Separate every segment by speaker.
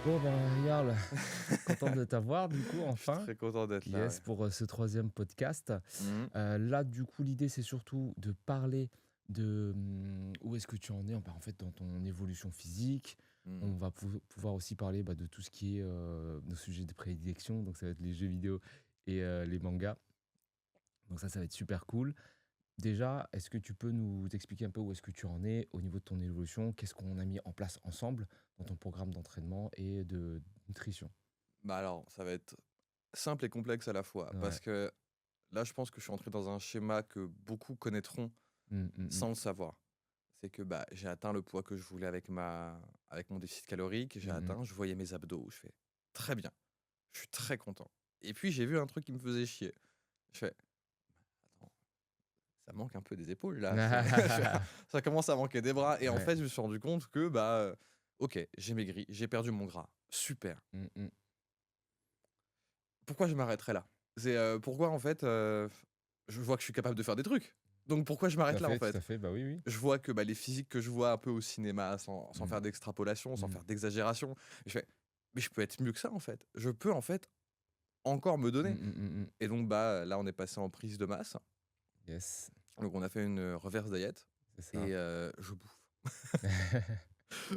Speaker 1: Bon, ben, Yarl, content de t'avoir, du coup,
Speaker 2: Je suis
Speaker 1: enfin.
Speaker 2: très content d'être là,
Speaker 1: Yes,
Speaker 2: ouais.
Speaker 1: pour ce troisième podcast.
Speaker 2: Mmh.
Speaker 1: Là, du coup, l'idée, c'est surtout de parler de où est-ce que tu en es en fait, dans ton évolution physique.
Speaker 2: Mmh.
Speaker 1: On va pouvoir aussi parler de tout ce qui est nos sujets de prédilection. Donc, ça va être les jeux vidéo et les mangas. Donc, ça va être super cool. Déjà, est-ce que tu peux nous expliquer un peu où est-ce que tu en es au niveau de ton évolution? Qu'est-ce qu'on a mis en place ensemble dans ton programme d'entraînement et de nutrition?
Speaker 2: Bah, alors, ça va être simple et complexe à la fois
Speaker 1: Ouais.
Speaker 2: parce que là, je pense que je suis entré dans un schéma que beaucoup connaîtront
Speaker 1: Mmh, mmh mh.
Speaker 2: sans le savoir. C'est que, bah, j'ai atteint le poids que je voulais avec mon déficit calorique, j'ai
Speaker 1: Mmh mh.
Speaker 2: atteint, je voyais mes abdos, je fais: «Très bien, je suis très content» et puis j'ai vu un truc qui me faisait chier. Je fais: «Attends, ça manque un peu des épaules là, c'est ça commence à manquer des bras» et en
Speaker 1: Ouais.
Speaker 2: fait, je me suis rendu compte que, bah, OK, j'ai maigri, j'ai perdu mon gras, super.
Speaker 1: Mmh mh.
Speaker 2: Pourquoi je m'arrêterais là? C'est, pourquoi en fait, je vois que je suis capable de faire des trucs. Donc pourquoi je m'arrête là, en
Speaker 1: Tout à
Speaker 2: fait?
Speaker 1: fait, bah, oui, oui.
Speaker 2: Je vois que, bah, les physiques que je vois un peu au cinéma sans
Speaker 1: Mmh.
Speaker 2: faire d'extrapolation, sans
Speaker 1: Mmh.
Speaker 2: faire d'exagération, je fais: «Mais je peux être mieux que ça, en fait. Je peux, en fait, encore me
Speaker 1: Mmh
Speaker 2: donner»
Speaker 1: mh, mmh mh.
Speaker 2: et donc bah, là, on est passé en prise de masse.
Speaker 1: Yes,
Speaker 2: Donc on a fait une, reverse diet
Speaker 1: c'est ça.
Speaker 2: et je bouffe.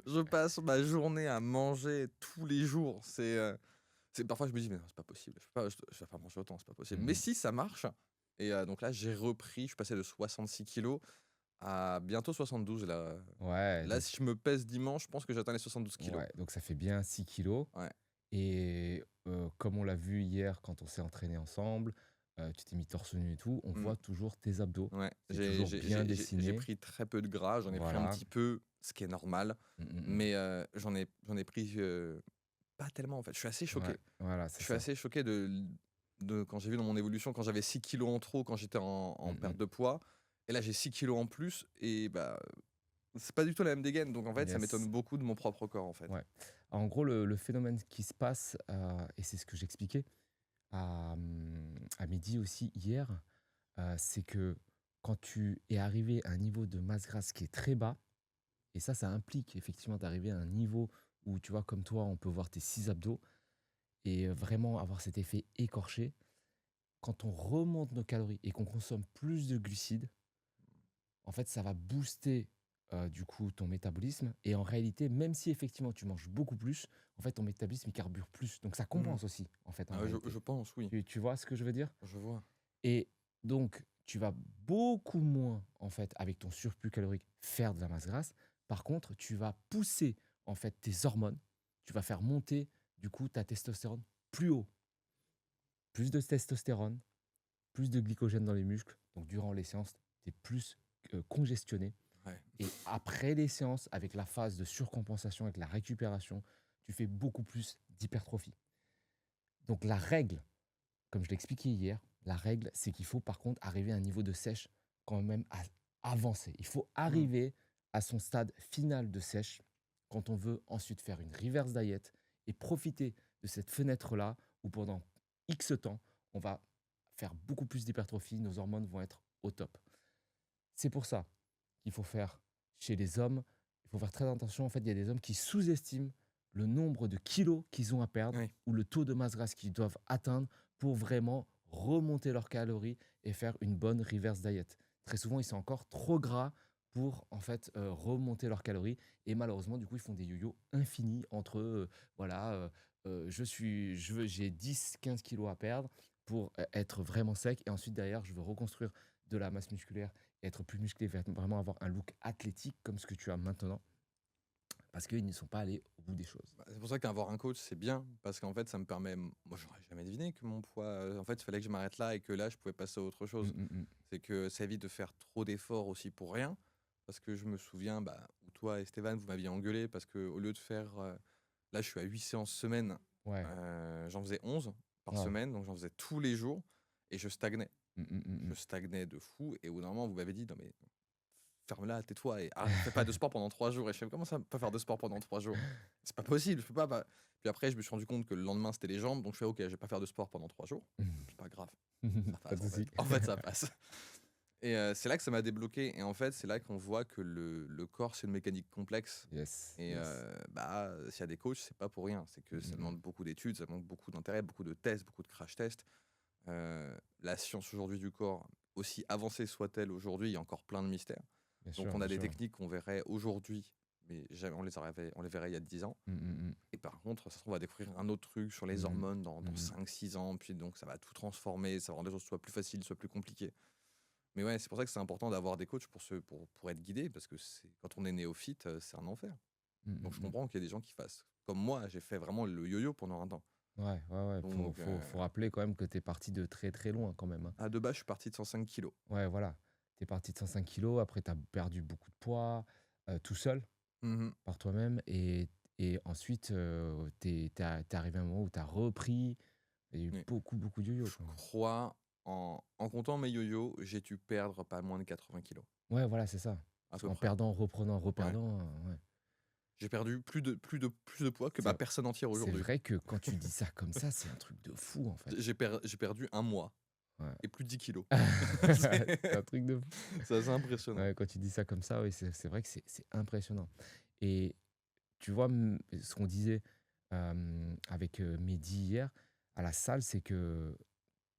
Speaker 2: Je passe ma journée à manger tous les jours. C'est parfois je me dis: «Mais non, c'est pas possible, je vais pas manger autant, c'est pas possible».
Speaker 1: Mmh
Speaker 2: Mais
Speaker 1: mh.
Speaker 2: si, ça marche et donc là, j'ai repris, je suis passé de 66 kilos à bientôt 72 là.
Speaker 1: Ouais,
Speaker 2: Là,
Speaker 1: donc
Speaker 2: si je me pèse dimanche, je pense que j'atteins les 72 kilos.
Speaker 1: ouais, donc ça fait bien 6 kilos.
Speaker 2: Ouais.
Speaker 1: Et comme on l'a vu hier quand on s'est entraînés ensemble, tu t'es mis torse nu et tout, on
Speaker 2: Mmh.
Speaker 1: voit toujours tes abdos.
Speaker 2: Ouais.
Speaker 1: C'est toujours bien
Speaker 2: J'ai
Speaker 1: dessiné.
Speaker 2: pris très peu de gras, j'en ai pris un
Speaker 1: Voilà.
Speaker 2: petit peu, ce qui est normal,
Speaker 1: Mmh mh, mmh.
Speaker 2: mais j'en ai pris, pas tellement en fait. Je suis assez
Speaker 1: Ouais,
Speaker 2: choqué.
Speaker 1: voilà,
Speaker 2: Je
Speaker 1: c'est
Speaker 2: suis
Speaker 1: ça.
Speaker 2: assez choqué de quand j'ai vu dans mon évolution, quand j'avais 6 kilos en trop, quand j'étais en
Speaker 1: Mmh
Speaker 2: perte
Speaker 1: mh.
Speaker 2: de poids et là j'ai 6 kilos en plus et bah, c'est pas du tout la même dégaine donc en fait, ça
Speaker 1: Yes.
Speaker 2: m'étonne beaucoup de mon propre corps, en fait.
Speaker 1: Ouais. En gros, le phénomène qui se passe, et c'est ce que j'expliquais à midi aussi hier, c'est que quand tu es arrivé à un niveau de masse grasse qui est très bas, et ça implique effectivement d'arriver à un niveau où, tu vois, comme toi, on peut voir tes 6 abdos et vraiment avoir cet effet écorché. Quand on remonte nos calories et qu'on consomme plus de glucides, en fait, ça va booster, du coup, ton métabolisme et en réalité, même si effectivement tu manges beaucoup plus, en fait, ton métabolisme, il carbure plus. Donc ça
Speaker 2: Mmh.
Speaker 1: compense aussi, en fait, en
Speaker 2: Ah,
Speaker 1: réalité.
Speaker 2: je pense, oui,
Speaker 1: Tu vois ce que je veux dire?
Speaker 2: je vois.
Speaker 1: Et donc, tu vas beaucoup moins, en fait, avec ton surplus calorique, faire de la masse grasse. Par contre, tu vas pousser, en fait, tes hormones. Tu vas faire monter, du coup, ta testostérone plus haut. Plus de testostérone, plus de glycogène dans les muscles. Donc, durant les séances, tu es plus congestionné.
Speaker 2: Ouais.
Speaker 1: Et après les séances, avec la phase de surcompensation, avec la récupération, tu fais beaucoup plus d'hypertrophie. Donc, la règle, comme je l'ai expliqué hier, la règle, c'est qu'il faut par contre arriver à un niveau de sèche quand même avancé. Il faut
Speaker 2: Mmh.
Speaker 1: arriver à son stade final de sèche quand on veut ensuite faire une reverse diet et profiter de cette fenêtre-là où pendant X temps, on va faire beaucoup plus d'hypertrophie, nos hormones vont être au top. C'est pour ça qu'il faut faire chez les hommes, il faut faire très attention. En fait, il y a des hommes qui sous-estiment le nombre de kilos qu'ils ont à perdre
Speaker 2: Oui.
Speaker 1: ou le taux de masse grasse qu'ils doivent atteindre pour vraiment remonter leurs calories et faire une bonne reverse diet. Très souvent, ils sont encore trop gras pour en fait remonter leurs calories et malheureusement du coup ils font des yo-yo infinis entre voilà j'ai 10 15 kilos à perdre pour être vraiment sec et ensuite derrière je veux reconstruire de la masse musculaire et être plus musclé, vraiment avoir un look athlétique comme ce que tu as maintenant, parce qu'ils ne sont pas allés au bout des choses.
Speaker 2: Bah, c'est pour ça qu'avoir un coach, c'est bien parce qu'en fait, ça me permet moi, j'aurais jamais deviné que mon poids, en fait, il fallait que je m'arrête là et que là, je pouvais passer à autre
Speaker 1: Mmh,
Speaker 2: chose.
Speaker 1: mmh mh.
Speaker 2: C'est que ça évite de faire trop d'efforts aussi pour rien. Parce que je me souviens, bah, où toi et Stéphane, vous m'aviez engueulé parce qu'au lieu de faire, là, je suis à 8 séances semaine,
Speaker 1: Ouais.
Speaker 2: j'en faisais 11 par
Speaker 1: Waouh.
Speaker 2: semaine, donc j'en faisais tous les jours et je stagnais.
Speaker 1: Mmh, mmh, mmh
Speaker 2: Je
Speaker 1: mh.
Speaker 2: stagnais de fou et au bout d'un moment, vous m'avez dit: «Non mais ferme-la, tais-toi et fais pas de sport pendant 3 jours» et je fais: «Comment ça, pas faire de sport pendant 3 jours? C'est pas possible, je peux pas, bah». Puis après, je me suis rendu compte que le lendemain, c'était les jambes, donc je fais: «OK, je vais pas faire de sport pendant 3 jours». C'est pas grave, ça
Speaker 1: Pas
Speaker 2: passe
Speaker 1: de
Speaker 2: en fait.
Speaker 1: souci.
Speaker 2: En fait, ça passe Et c'est là que ça m'a débloqué et en fait, c'est là qu'on voit que le corps, c'est une mécanique complexe
Speaker 1: Yes,
Speaker 2: et
Speaker 1: yes.
Speaker 2: s'il y a des coachs, c'est pas pour rien. C'est que
Speaker 1: Mmh,
Speaker 2: ça
Speaker 1: mmh mh.
Speaker 2: demande beaucoup d'études, ça demande beaucoup d'intérêt, beaucoup de tests, beaucoup de crash tests. La science aujourd'hui du corps, aussi avancée soit-elle aujourd'hui, il y a encore plein de mystères. Donc on
Speaker 1: Bien
Speaker 2: a des
Speaker 1: sûr.
Speaker 2: techniques qu'on verrait aujourd'hui, mais jamais on les verrait il y a 10 ans.
Speaker 1: Mmh, mmh mh.
Speaker 2: Et par contre, ça se trouve, on va découvrir un autre truc sur les
Speaker 1: Mmh.
Speaker 2: hormones dans
Speaker 1: Mmh mh.
Speaker 2: 5-6 ans, puis donc ça va tout transformer, ça va rendre les choses soit plus faciles, soit plus compliquées. Mais ouais, c'est pour ça que c'est important d'avoir des coachs pour être guidé, parce que quand on est néophyte, c'est un enfer.
Speaker 1: Mmh,
Speaker 2: Donc je
Speaker 1: mmh mh.
Speaker 2: comprends qu'il y a des gens qui fassent comme moi, j'ai fait vraiment le yo-yo pendant un temps.
Speaker 1: Ouais, ouais, ouais. Faut
Speaker 2: Donc,
Speaker 1: faut faut rappeler quand même que tu es parti de très, très loin quand même, hein.
Speaker 2: de base, je suis parti de 105 kilos.
Speaker 1: Ouais, voilà. Tu es parti de 105 kilos, après tu as perdu beaucoup de poids, tout seul,
Speaker 2: Mhm.
Speaker 1: par toi-même et ensuite, tu es arrivé à un moment où tu as repris. Il y a eu
Speaker 2: Mais
Speaker 1: beaucoup, beaucoup de yo-yo,
Speaker 2: je
Speaker 1: quoi.
Speaker 2: crois, en comptant mes yo-yo, j'ai dû perdre pas moins de 80 kilos,
Speaker 1: Ouais, voilà, c'est ça.
Speaker 2: à
Speaker 1: Parce
Speaker 2: peu
Speaker 1: qu'en
Speaker 2: près.
Speaker 1: perdant, reprenant,
Speaker 2: Ouais.
Speaker 1: reperdant, ouais.
Speaker 2: J'ai perdu plus de poids que ma
Speaker 1: C'est
Speaker 2: personne entière
Speaker 1: c'est
Speaker 2: aujourd'hui.
Speaker 1: vrai que quand tu dis ça comme ça, c'est un truc de fou, en fait.
Speaker 2: J'ai perdu un mois
Speaker 1: Ouais.
Speaker 2: et plus de 10 kilos.
Speaker 1: C'est un truc de fou.
Speaker 2: C'est assez impressionnant.
Speaker 1: Ouais, quand tu dis ça comme ça, oui, c'est vrai que c'est impressionnant et tu vois, ce qu'on disait, avec, Mehdi hier, à la salle, c'est que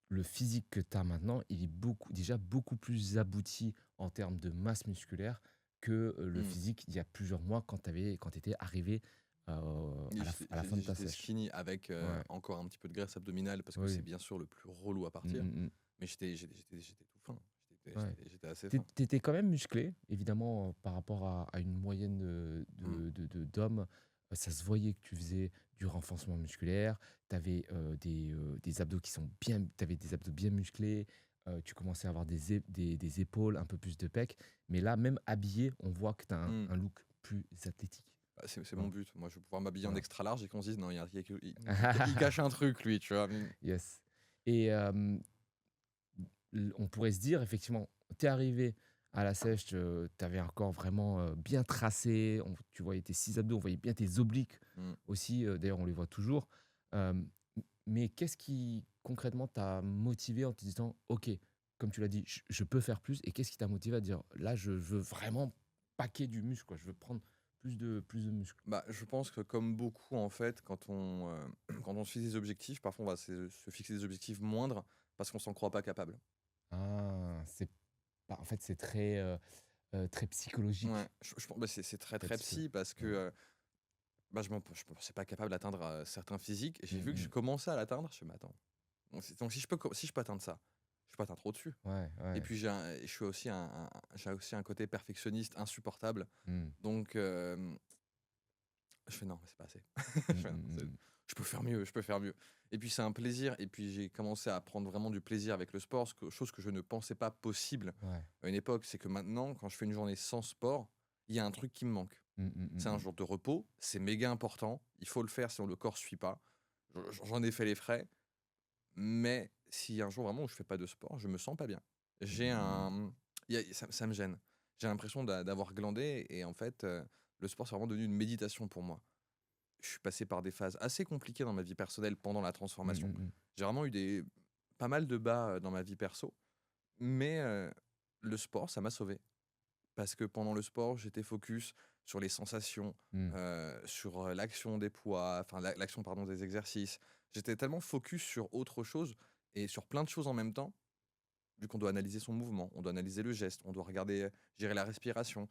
Speaker 1: le physique que tu as maintenant, il est beaucoup plus abouti en termes de masse musculaire que, le
Speaker 2: Hmm.
Speaker 1: physique d'il y a plusieurs mois quand tu étais arrivé,
Speaker 2: Et
Speaker 1: à la fin de ta
Speaker 2: j'étais
Speaker 1: sèche.
Speaker 2: skinny avec
Speaker 1: Ouais,
Speaker 2: encore un petit peu de graisse abdominale parce que c'est
Speaker 1: oui.
Speaker 2: bien sûr le plus relou à
Speaker 1: Mmh,
Speaker 2: partir.
Speaker 1: mmh mh.
Speaker 2: Mais j'étais tout fin.
Speaker 1: Ouais.
Speaker 2: J'étais assez
Speaker 1: Tu
Speaker 2: fin.
Speaker 1: étais quand même musclé, évidemment, par rapport à une moyenne,
Speaker 2: Hmm.
Speaker 1: d'hommes. Ça se voyait que tu faisais du renforcement musculaire, tu avais, des abdos qui sont bien tu avais des abdos bien musclés, tu commençais à avoir des épaules, un peu plus de pecs. Mais là, même habillé, on voit que tu as
Speaker 2: Hmm.
Speaker 1: un look plus athlétique.
Speaker 2: Bah, c'est mon
Speaker 1: Voilà,
Speaker 2: but. Moi, je veux pouvoir m'habiller en
Speaker 1: voilà.
Speaker 2: extra large et qu'on se dise, non, il cache un truc, lui, tu vois.
Speaker 1: Yes et on pourrait se dire effectivement, tu es arrivé à la sèche, tu avais un corps vraiment, bien tracé, tu voyais tes 6 abdos, on voyait bien tes obliques
Speaker 2: Hmm.
Speaker 1: aussi, d'ailleurs on les voit toujours. Hem, mais qu'est-ce qui concrètement t'a motivé en te disant: «OK, comme tu l'as dit, je peux faire plus» et qu'est-ce qui t'a motivé à dire: «Là, je veux vraiment paquer du muscle, quoi, je veux prendre plus de muscle»?
Speaker 2: Bah, je pense que comme beaucoup, en fait, quand on se fixe des objectifs, parfois on va se fixer des objectifs moindres parce qu'on s'en croit pas capable.
Speaker 1: Ah, en fait, c'est très
Speaker 2: Ouais,
Speaker 1: psychologique,
Speaker 2: bah, c'est très
Speaker 1: très
Speaker 2: très
Speaker 1: psycho.
Speaker 2: psy parce que
Speaker 1: Ouais.
Speaker 2: bah, je me pensais pas capable d'atteindre certains physiques. Et j'ai
Speaker 1: Mmh
Speaker 2: vu que je
Speaker 1: mh.
Speaker 2: commençais à l'atteindre. Je me suis dit, mais attends, donc si je peux atteindre ça, je peux atteindre au-dessus.
Speaker 1: Ouais,
Speaker 2: Et
Speaker 1: ouais.
Speaker 2: puis je suis aussi j'ai aussi un côté perfectionniste insupportable.
Speaker 1: Mmh.
Speaker 2: Donc je fais non, mais c'est pas assez. Je
Speaker 1: Mmh
Speaker 2: fais, non,
Speaker 1: mh, mmh mh.
Speaker 2: je peux faire mieux, je peux faire mieux. Et puis c'est un plaisir. Et puis j'ai commencé à prendre vraiment du plaisir avec le sport, chose que je ne pensais pas possible
Speaker 1: Ouais.
Speaker 2: à une époque. C'est que maintenant, quand je fais une journée sans sport, il y a un truc qui me manque.
Speaker 1: Mmh mh,
Speaker 2: C'est
Speaker 1: mmh
Speaker 2: un
Speaker 1: mh.
Speaker 2: jour de repos, c'est méga important. Il faut le faire sinon le corps suit pas. J'en ai fait les frais. Mais s'il y a un jour vraiment où je fais pas de sport, je me sens pas bien.
Speaker 1: Mmh
Speaker 2: J'ai
Speaker 1: mh, mmh.
Speaker 2: un ça me gêne. J'ai l'impression d'avoir glandé et en fait, le sport, c'est vraiment devenu une méditation pour moi. Je suis passé par des phases assez compliquées dans ma vie personnelle pendant la
Speaker 1: Mmh
Speaker 2: transformation.
Speaker 1: mh, mmh.
Speaker 2: J'ai vraiment eu pas mal de bas, dans ma vie perso, mais le sport, ça m'a sauvé. Parce que pendant le sport, j'étais focus sur les sensations,
Speaker 1: Mmh.
Speaker 2: sur, l'action des poids, enfin l'action pardon des exercices. J'étais tellement focus sur autre chose et sur plein de choses en même temps, vu qu'on doit analyser son mouvement, on doit analyser le geste, on doit regarder, gérer la respiration,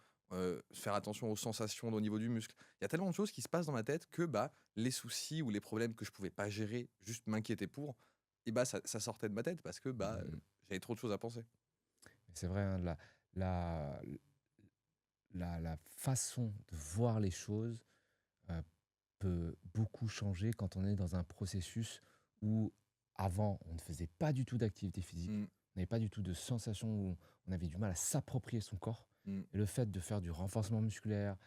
Speaker 2: faire attention aux sensations au niveau du muscle. Il y a tellement de choses qui se passent dans ma tête que, bah, les soucis ou les problèmes que je pouvais pas gérer, juste m'inquiéter pour, et bah, ça sortait de ma tête parce que,
Speaker 1: Mmh
Speaker 2: bah,
Speaker 1: mh, mmh.
Speaker 2: j'avais trop de choses à penser.
Speaker 1: C'est vrai, hein, la la façon de voir les choses, heu, peut beaucoup changer quand on est dans un processus où, avant, on ne faisait pas du tout d'activité physique.
Speaker 2: Mmh,
Speaker 1: On n'avait pas du tout de sensation où on avait du mal à s'approprier son corps
Speaker 2: mmh.
Speaker 1: et le fait de faire du renforcement musculaire,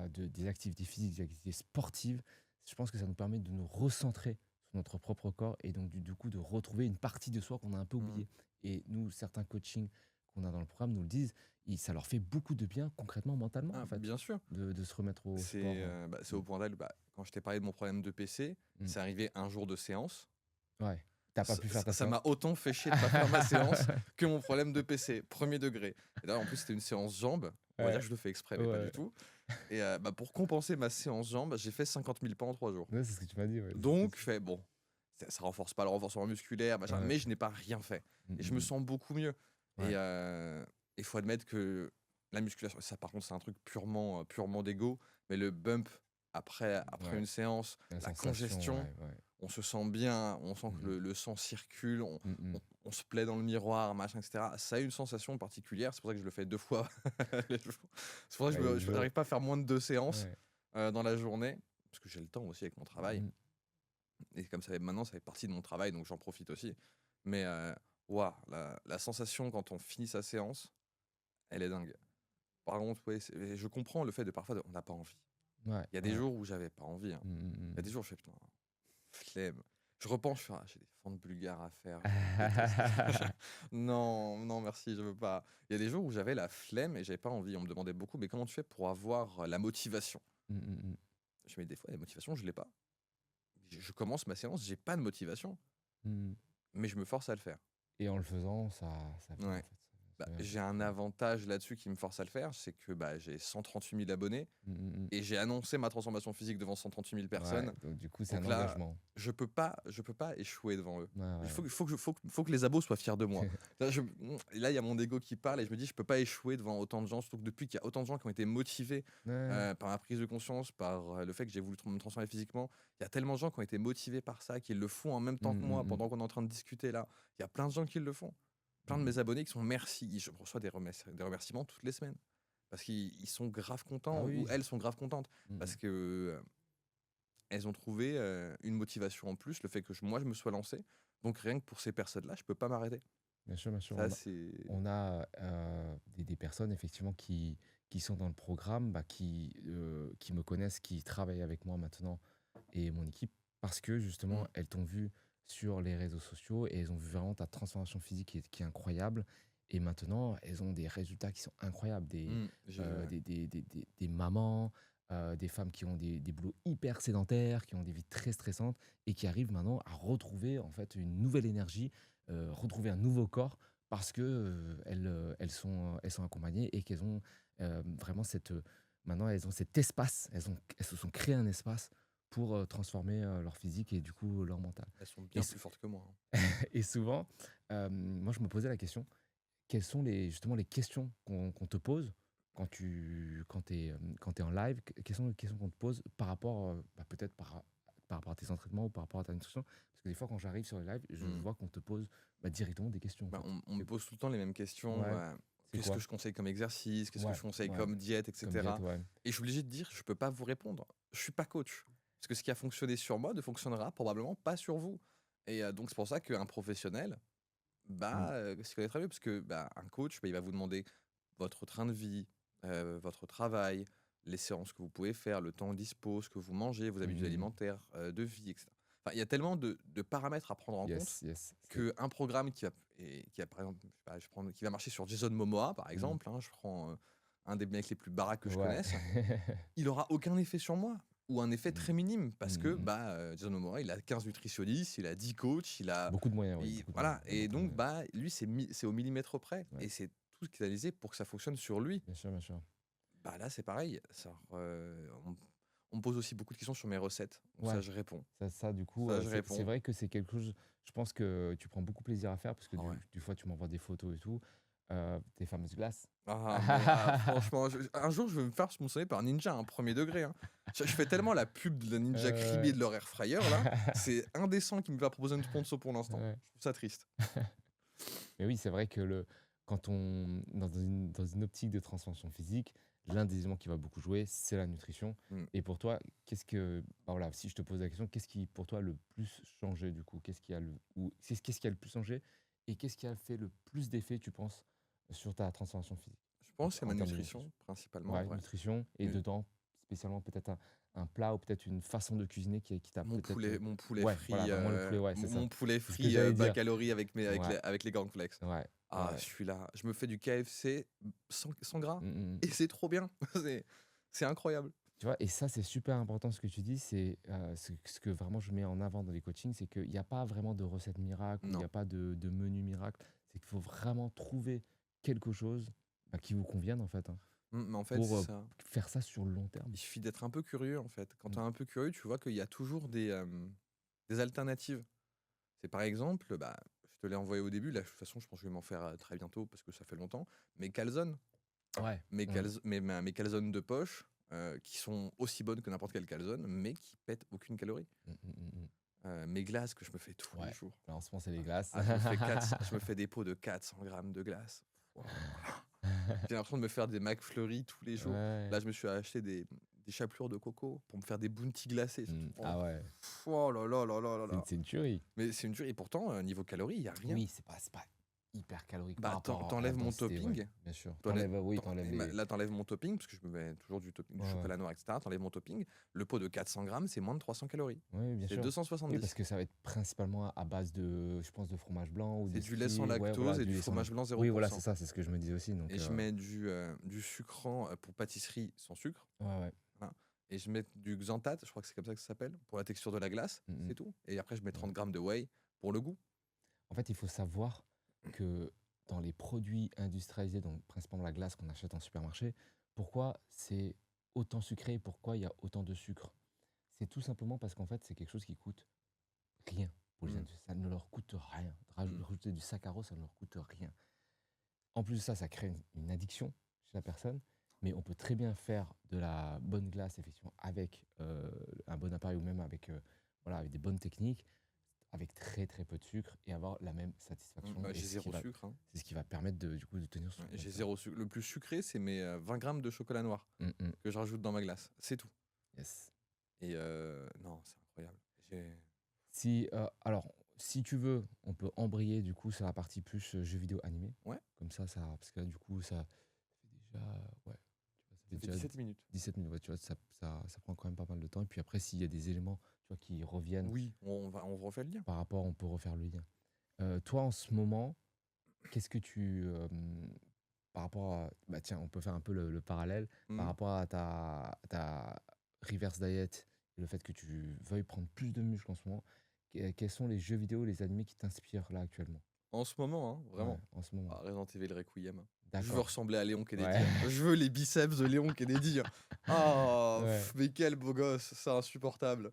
Speaker 1: des activités physiques, des activités sportives, je pense que ça nous permet de nous recentrer sur notre propre corps et donc du coup de retrouver une partie de soi qu'on a un peu
Speaker 2: Mmh.
Speaker 1: oubliée et nous, certains coachings qu'on a dans le programme nous le disent, ça leur fait beaucoup de bien concrètement, mentalement,
Speaker 2: Ah,
Speaker 1: en fait,
Speaker 2: bien sûr.
Speaker 1: de se remettre au sport,
Speaker 2: C'est
Speaker 1: mmh,
Speaker 2: au point d'elle, bah, quand je t'ai parlé de mon problème de PC,
Speaker 1: mmh.
Speaker 2: c'est arrivé un jour de séance.
Speaker 1: Ouais. Tu pas pu faire ta
Speaker 2: Ça
Speaker 1: séance?
Speaker 2: m'a autant fait chier de pas faire ma séance que mon problème de PC, premier degré. Et là, en plus, c'était une séance jambes. On va dire
Speaker 1: Ouais,
Speaker 2: que je le fais exprès, mais pas
Speaker 1: ouais,
Speaker 2: du tout. Et bah, pour compenser ma séance jambes, j'ai fait 50 000 pas en 3 jours.
Speaker 1: ouais, c'est ce que tu m'as dit, ouais,
Speaker 2: Donc, je fais bon, ça renforce pas le renforcement musculaire, machin,
Speaker 1: ouais.
Speaker 2: mais je n'ai pas rien fait.
Speaker 1: Mmh,
Speaker 2: Et je
Speaker 1: mmh
Speaker 2: me
Speaker 1: mh.
Speaker 2: sens beaucoup mieux. Et
Speaker 1: Ouais,
Speaker 2: il faut admettre que la musculation, ça par contre, c'est un truc purement d'ego, mais le bump après
Speaker 1: ouais,
Speaker 2: une séance,
Speaker 1: la
Speaker 2: la
Speaker 1: sensation,
Speaker 2: congestion,
Speaker 1: ouais, ouais.
Speaker 2: on se sent bien, on sent
Speaker 1: Mmh
Speaker 2: que
Speaker 1: mh.
Speaker 2: le sang circule,
Speaker 1: Mmh mh.
Speaker 2: on se plaît dans le miroir, machin, etc. Ça a une sensation particulière, c'est pour ça que je le fais 2 fois les jours. C'est pour ça que
Speaker 1: Ouais,
Speaker 2: je
Speaker 1: jour
Speaker 2: n'arrive pas à faire moins de 2 séances
Speaker 1: ouais.
Speaker 2: dans la journée, parce que j'ai le temps aussi avec mon travail.
Speaker 1: Mmh.
Speaker 2: Et comme maintenant, ça fait partie de mon travail, donc j'en profite aussi. Mais waouh, la sensation quand on finit sa séance, elle est dingue. Par contre, ouais, je comprends le fait de parfois, on n'a pas envie.
Speaker 1: Ouais,
Speaker 2: Il y a des
Speaker 1: ouais.
Speaker 2: jours où j'avais pas envie, hein.
Speaker 1: Mmh mh,
Speaker 2: Il y a des
Speaker 1: mmh.
Speaker 2: jours où je fais putain, flemme. Je repense, je fais, ah, j'ai des fentes bulgares à faire, je déteste. Non, non, merci, je veux pas. Il y a des jours où j'avais la flemme et j'avais pas envie. On me demandait beaucoup, mais comment tu fais pour avoir la motivation?
Speaker 1: Mmh mh, mmh.
Speaker 2: Je mets des fois, la motivation, je l'ai pas. Je commence ma séance, j'ai pas de motivation,
Speaker 1: Mmh.
Speaker 2: mais je me force à le faire.
Speaker 1: Et en le faisant, ça vient, en
Speaker 2: Ouais.
Speaker 1: fait.
Speaker 2: Bah,
Speaker 1: Ça vient.
Speaker 2: j'ai un avantage là-dessus qui me force à le faire, c'est que bah, j'ai 138 000 abonnés
Speaker 1: Mmh mh, mmh.
Speaker 2: et j'ai annoncé ma transformation physique devant 138 000
Speaker 1: Ouais,
Speaker 2: personnes.
Speaker 1: donc du coup, c'est un
Speaker 2: Donc là,
Speaker 1: engagement.
Speaker 2: je peux pas échouer devant eux.
Speaker 1: Ouais, ouais, ouais.
Speaker 2: Faut que les abos soient fiers de moi. Là, et là, il y a mon ego qui parle et je me dis, je peux pas échouer devant autant de gens, surtout que depuis qu'il y a autant de gens qui ont été motivés
Speaker 1: Ouais.
Speaker 2: par ma prise de conscience, par le fait que j'ai voulu me transformer physiquement. Il y a tellement de gens qui ont été motivés par ça, qui le font en même temps
Speaker 1: Mmh
Speaker 2: que
Speaker 1: mh,
Speaker 2: moi,
Speaker 1: mmh.
Speaker 2: pendant qu'on est en train de discuter là. Il y a plein de gens qui le font. Plein
Speaker 1: Mmh
Speaker 2: de
Speaker 1: mh.
Speaker 2: mes abonnés qui sont merci. Je reçois des remerciements toutes les semaines. Parce qu'ils sont grave
Speaker 1: Ah
Speaker 2: contents, ou
Speaker 1: oui.
Speaker 2: elles sont grave contentes.
Speaker 1: Mmh
Speaker 2: Parce
Speaker 1: mh.
Speaker 2: que elles ont trouvé une motivation en plus, le fait que moi je me sois lancé. Donc rien que pour ces personnes-là, je peux pas m'arrêter.
Speaker 1: Bien sûr, bien sûr.
Speaker 2: Ça, c'est.
Speaker 1: Des personnes effectivement qui sont dans le programme, bah, qui me connaissent, qui travaillent avec moi maintenant et mon équipe parce que justement,
Speaker 2: Mm,
Speaker 1: elles t'ont vu sur les réseaux sociaux et elles ont vu vraiment ta transformation physique qui est incroyable et maintenant, elles ont des résultats qui sont incroyables.
Speaker 2: j'ai vu, ouais.
Speaker 1: Des mamans, des femmes qui ont des boulots hyper sédentaires, qui ont des vies très stressantes et qui arrivent maintenant à retrouver en fait une nouvelle énergie, retrouver un nouveau corps parce que, elles sont accompagnées et qu'elles ont, vraiment maintenant elles ont cet espace, elles se sont créées un espace pour, transformer, leur physique et du coup leur mental.
Speaker 2: Elles sont
Speaker 1: Et
Speaker 2: bien
Speaker 1: sou
Speaker 2: plus fortes que moi, hein.
Speaker 1: et souvent, moi je me posais la question, quelles sont justement les questions qu'on te pose quand tu es en live? Quelles sont les questions qu'on te pose par rapport, bah, peut-être par rapport à tes entraînements ou par rapport à ta nutrition? Parce que des fois quand j'arrive sur les lives, je
Speaker 2: Mm.
Speaker 1: vois qu'on te pose, bah, directement des questions en
Speaker 2: Bah,
Speaker 1: fait.
Speaker 2: on me
Speaker 1: C'est
Speaker 2: pose tout le temps les mêmes questions.
Speaker 1: Ouais, c'est
Speaker 2: Qu'est-ce que
Speaker 1: quoi?
Speaker 2: je conseille comme exercice? Qu'est-ce que
Speaker 1: Ouais,
Speaker 2: je conseille
Speaker 1: ouais,
Speaker 2: comme diète,
Speaker 1: comme diète,
Speaker 2: etc.
Speaker 1: ouais.
Speaker 2: Et je suis obligé de dire, je peux pas vous répondre. Je suis pas coach. Parce que ce qui a fonctionné sur moi ne fonctionnera probablement pas sur vous. Et donc c'est pour ça qu'un professionnel,
Speaker 1: Mmh.
Speaker 2: bah, s'y connaît très mieux. Parce que bah, un coach, bah, il va vous demander votre train de vie, votre travail, les séances que vous pouvez faire, le temps dispo, ce que vous mangez, vos
Speaker 1: Mmh
Speaker 2: habitudes
Speaker 1: mh, mmh.
Speaker 2: alimentaires, de vie, etc. Enfin, il y a tellement de paramètres à prendre en compte
Speaker 1: Yes, yes,
Speaker 2: qu'un programme qui va, par exemple, je sais pas, qui va marcher sur Jason Momoa, par
Speaker 1: mmh.
Speaker 2: exemple, hein, je prends un des mecs les plus baraques que je
Speaker 1: Ouais.
Speaker 2: connaisse, il aura aucun effet sur moi, ou un effet
Speaker 1: Mmh.
Speaker 2: très minime, parce
Speaker 1: Mmh
Speaker 2: que
Speaker 1: mh, mmh.
Speaker 2: bah, Jason Momoa, il a 15 nutritionnistes, il a 10 coachs,
Speaker 1: Beaucoup de moyens, oui, beaucoup de moyens.
Speaker 2: voilà,
Speaker 1: Il y a
Speaker 2: et
Speaker 1: beaucoup de
Speaker 2: donc
Speaker 1: moyens.
Speaker 2: bah, lui, c'est au millimètre près,
Speaker 1: Ouais,
Speaker 2: et c'est tout ce qu'il a réalisé pour que ça fonctionne sur lui.
Speaker 1: bien sûr, bien sûr.
Speaker 2: Bah là, c'est pareil, on me pose aussi beaucoup de questions sur mes recettes, donc
Speaker 1: Ouais,
Speaker 2: ça, je réponds.
Speaker 1: ça du coup,
Speaker 2: Ça, je
Speaker 1: c'est
Speaker 2: réponds.
Speaker 1: vrai que c'est quelque chose, je pense que tu prends beaucoup plaisir à faire parce que
Speaker 2: Ah ouais.
Speaker 1: du fois tu m'envoies des photos et tout, tes fameuses glaces.
Speaker 2: Ah, mais franchement, un jour, je vais me faire sponsorer par Ninja, un premier degré, hein. Je fais tellement la pub de la Ninja Kribi et
Speaker 1: Heu,
Speaker 2: de leur air fryer, là, c'est indécent qu'ils me va proposer une sponsor pour l'instant.
Speaker 1: ouais.
Speaker 2: Je trouve ça triste.
Speaker 1: Mais oui, c'est vrai que quand on dans une optique de transformation physique, l'un des éléments qui va beaucoup jouer, c'est la nutrition.
Speaker 2: Mm.
Speaker 1: Et pour toi, bah voilà, si je te pose la question, qu'est-ce qui pour toi a le plus changé du coup? Qu'est-ce qui a le plus changé et qu'est-ce qui a fait le plus d'effet, tu penses, sur ta transformation physique?
Speaker 2: Je pense que c'est ma
Speaker 1: En termes de
Speaker 2: nutrition,
Speaker 1: nutrition.
Speaker 2: principalement, en
Speaker 1: Ouais,
Speaker 2: vrai.
Speaker 1: nutrition et
Speaker 2: Nu-
Speaker 1: dedans, spécialement peut-être un plat ou peut-être une façon de cuisiner qui t'a peut-être,
Speaker 2: Mon poulet
Speaker 1: ouais, voilà,
Speaker 2: frit,
Speaker 1: vraiment le poulet, ouais, c'est ça.
Speaker 2: mon poulet
Speaker 1: C'est ce que
Speaker 2: frit
Speaker 1: j'allais
Speaker 2: bas
Speaker 1: dire.
Speaker 2: calories
Speaker 1: Ouais,
Speaker 2: avec les cornflakes.
Speaker 1: ouais,
Speaker 2: Ah,
Speaker 1: ouais.
Speaker 2: celui-là, je me fais du KFC sans gras,
Speaker 1: Mmh mh, mmh.
Speaker 2: et c'est trop bien. C'est c'est incroyable.
Speaker 1: Tu vois? Et ça, c'est super important ce que tu dis, c'est, ce que vraiment je mets en avant dans les coachings, c'est qu'il y a pas vraiment de recette miracle ou il y
Speaker 2: Non.
Speaker 1: a pas de menu miracle. C'est qu'il faut vraiment trouver quelque chose, bah, qui vous convienne en fait, hein,
Speaker 2: Mais en fait,
Speaker 1: pour,
Speaker 2: c'est ça.
Speaker 1: faire ça sur le long terme.
Speaker 2: Il suffit d'être un peu curieux, en fait. Quand tu
Speaker 1: Mmh.
Speaker 2: es un peu curieux, tu vois qu'il y a toujours des alternatives. C'est par exemple, bah, je te l'ai envoyé au début, là, de toute façon, je pense que je vais m'en faire très bientôt parce que ça fait longtemps. Mes calzones,
Speaker 1: Ouais. Mmh.
Speaker 2: mes calzones de poche, qui sont aussi bonnes que n'importe quelle calzone, mais qui pètent aucune calorie.
Speaker 1: Mmh, mmh, mmh.
Speaker 2: Mes glaces que je me fais tous les
Speaker 1: Ouais.
Speaker 2: jours.
Speaker 1: Là, en ce moment, c'est les glaces.
Speaker 2: Je me fais des pots de 400 grammes de glace. Wouah. J'ai l'impression de me faire des McFlurry tous les jours.
Speaker 1: Ouais.
Speaker 2: Là, je me suis acheté des chapelures de coco pour me faire des bounty glacés.
Speaker 1: Mmh.
Speaker 2: Oh,
Speaker 1: Ah ouais,
Speaker 2: oh là là là là là là.
Speaker 1: c'est une tuerie.
Speaker 2: Mais c'est une tuerie. Et pourtant, niveau calories, il n'y a rien.
Speaker 1: Oui, c'est pas hyper calorique par
Speaker 2: Bah,
Speaker 1: rapport à la
Speaker 2: t'enlèves mon
Speaker 1: densité, ouais,
Speaker 2: topping.
Speaker 1: bien sûr.
Speaker 2: T'enlèves,
Speaker 1: Oui, t'enlèves les
Speaker 2: là, t'enlèves mon topping, parce que je me mets toujours du topping, du
Speaker 1: ouais, ouais.
Speaker 2: chocolat noir, etc. T'enlèves mon topping. Le pot de 400 grammes, c'est moins de 300 calories.
Speaker 1: Oui, bien
Speaker 2: C'est
Speaker 1: sûr. Oui,
Speaker 2: 270.
Speaker 1: parce que ça va être principalement à base de, je pense, de fromage blanc ou
Speaker 2: C'est du lait sans
Speaker 1: d'esquisse. Ouais, voilà,
Speaker 2: lactose et
Speaker 1: du
Speaker 2: du
Speaker 1: lait sans
Speaker 2: fromage
Speaker 1: lactose.
Speaker 2: blanc
Speaker 1: Oui, voilà,
Speaker 2: 0%.
Speaker 1: c'est ça, c'est ce que je me disais aussi. Donc,
Speaker 2: Et je mets du sucrant pour pâtisserie sans sucre.
Speaker 1: ouais, ouais.
Speaker 2: Voilà. Et je mets du xanthate, je crois que c'est comme ça que ça s'appelle, pour la texture de la glace,
Speaker 1: Mm,
Speaker 2: c'est tout. Et après, je mets
Speaker 1: mm.
Speaker 2: 30 grammes de whey pour le goût.
Speaker 1: En fait, il faut savoir que dans les produits industrialisés, donc principalement la glace qu'on achète en supermarché, pourquoi c'est autant sucré, pourquoi il y a autant de sucre? C'est tout simplement parce qu'en fait, c'est quelque chose qui coûte rien pour les
Speaker 2: Mm.
Speaker 1: industriels. Ça ne leur coûte rien.
Speaker 2: Mm.
Speaker 1: Rajouter du saccharose, ça ne leur coûte rien. En plus de ça, ça crée une addiction chez la personne, mais on peut très bien faire de la bonne glace, effectivement, avec un bon appareil ou même avec, voilà, avec des bonnes techniques, avec très très peu de sucre et avoir la même satisfaction.
Speaker 2: Bah,
Speaker 1: Et
Speaker 2: j'ai zéro sucre. Hein.
Speaker 1: c'est ce qui va permettre du coup, de tenir sur
Speaker 2: Ouais,
Speaker 1: le long
Speaker 2: j'ai
Speaker 1: terme.
Speaker 2: zéro sucre. Le plus sucré, c'est mes 20 grammes de chocolat noir
Speaker 1: Mm, mm.
Speaker 2: que je rajoute dans ma glace. C'est tout.
Speaker 1: Yes.
Speaker 2: Et non, c'est incroyable.
Speaker 1: Alors, si tu veux, on peut embrayer du coup sur la partie plus jeux vidéo animés.
Speaker 2: Ouais,
Speaker 1: Comme ça, parce que là, du coup, ça fait déjà, ouais, tu vois, ça fait
Speaker 2: ça fait
Speaker 1: déjà
Speaker 2: 17 minutes.
Speaker 1: 17 minutes, ouais, tu vois, ça prend quand même pas mal de temps. Et puis après, s'il y a des éléments, tu vois, qui reviennent
Speaker 2: Oui, on refait le lien.
Speaker 1: par rapport, on peut refaire le lien. Toi, en ce moment, qu'est-ce que par rapport à, bah tiens, on peut faire un peu le parallèle par
Speaker 2: Mm.
Speaker 1: rapport à ta reverse diet et le fait que tu veuilles prendre plus de muscles en ce moment. Quels sont les jeux vidéo, les animés qui t'inspirent là actuellement?
Speaker 2: En ce moment, hein,
Speaker 1: Ouais,
Speaker 2: vraiment.
Speaker 1: en ce moment.
Speaker 2: Ah, Resident Evil Requiem. Je veux
Speaker 1: D'accord.
Speaker 2: ressembler à Léon Kennedy.
Speaker 1: Ouais.
Speaker 2: Hein. Je veux les biceps de Léon Kennedy. Hein. Ah,
Speaker 1: Ouais.
Speaker 2: mais quel beau gosse, c'est insupportable.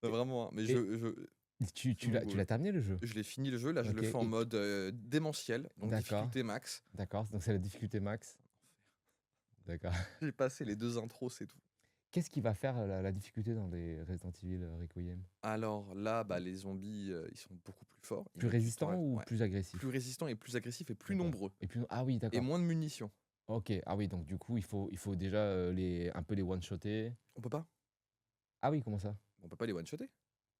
Speaker 1: Et,
Speaker 2: Vraiment. Hein. Mais
Speaker 1: et
Speaker 2: c'est mon
Speaker 1: tu
Speaker 2: goal.
Speaker 1: l'as terminé le jeu?
Speaker 2: Je l'ai fini le jeu, là je le
Speaker 1: Ok.
Speaker 2: fais en mode démentiel, donc
Speaker 1: D'accord.
Speaker 2: difficulté max.
Speaker 1: D'accord. Donc c'est la difficulté max. D'accord.
Speaker 2: J'ai passé les 2 intros, c'est tout.
Speaker 1: Qu'est-ce qui va faire la difficulté dans les Resident Evil Requiem?
Speaker 2: Alors là, bah, les zombies, ils sont beaucoup plus forts. Ils
Speaker 1: Plus
Speaker 2: mettent du temps
Speaker 1: résistant ou
Speaker 2: ouais,
Speaker 1: plus agressif?
Speaker 2: plus résistants et plus agressifs et plus
Speaker 1: D'accord.
Speaker 2: nombreux.
Speaker 1: Et plus, ah oui,
Speaker 2: Et
Speaker 1: d'accord.
Speaker 2: moins de munitions.
Speaker 1: Ok. Ah oui, donc du coup, il faut déjà un peu les one-shotter.
Speaker 2: On peut pas.
Speaker 1: Ah oui, comment ça?
Speaker 2: On peut pas les one-shotter.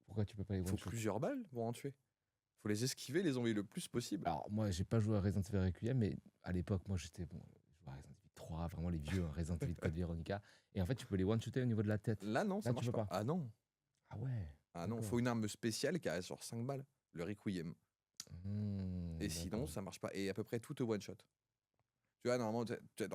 Speaker 1: Pourquoi tu peux pas les
Speaker 2: Il faut
Speaker 1: one-shotter?
Speaker 2: plusieurs balles pour en tuer. Il faut les esquiver, les zombies, le plus possible.
Speaker 1: Alors, moi, j'ai pas joué à Resident Evil Requiem, mais à l'époque, moi, j'étais bon, je jouais à Resident Evil 3, vraiment les vieux, hein, Resident Evil Code Veronica. Et en fait, tu peux les one-shotter au niveau de la tête.
Speaker 2: Là, non, ça
Speaker 1: Là, tu
Speaker 2: marche
Speaker 1: peux
Speaker 2: pas.
Speaker 1: pas.
Speaker 2: Ah non.
Speaker 1: Ah ouais,
Speaker 2: Ah non,
Speaker 1: d'accord.
Speaker 2: faut une arme spéciale qui a genre 5 balles. Le Requiem. Et sinon,
Speaker 1: D'accord.
Speaker 2: ça marche pas. Et à peu près tout te one-shot. Tu vois, normalement,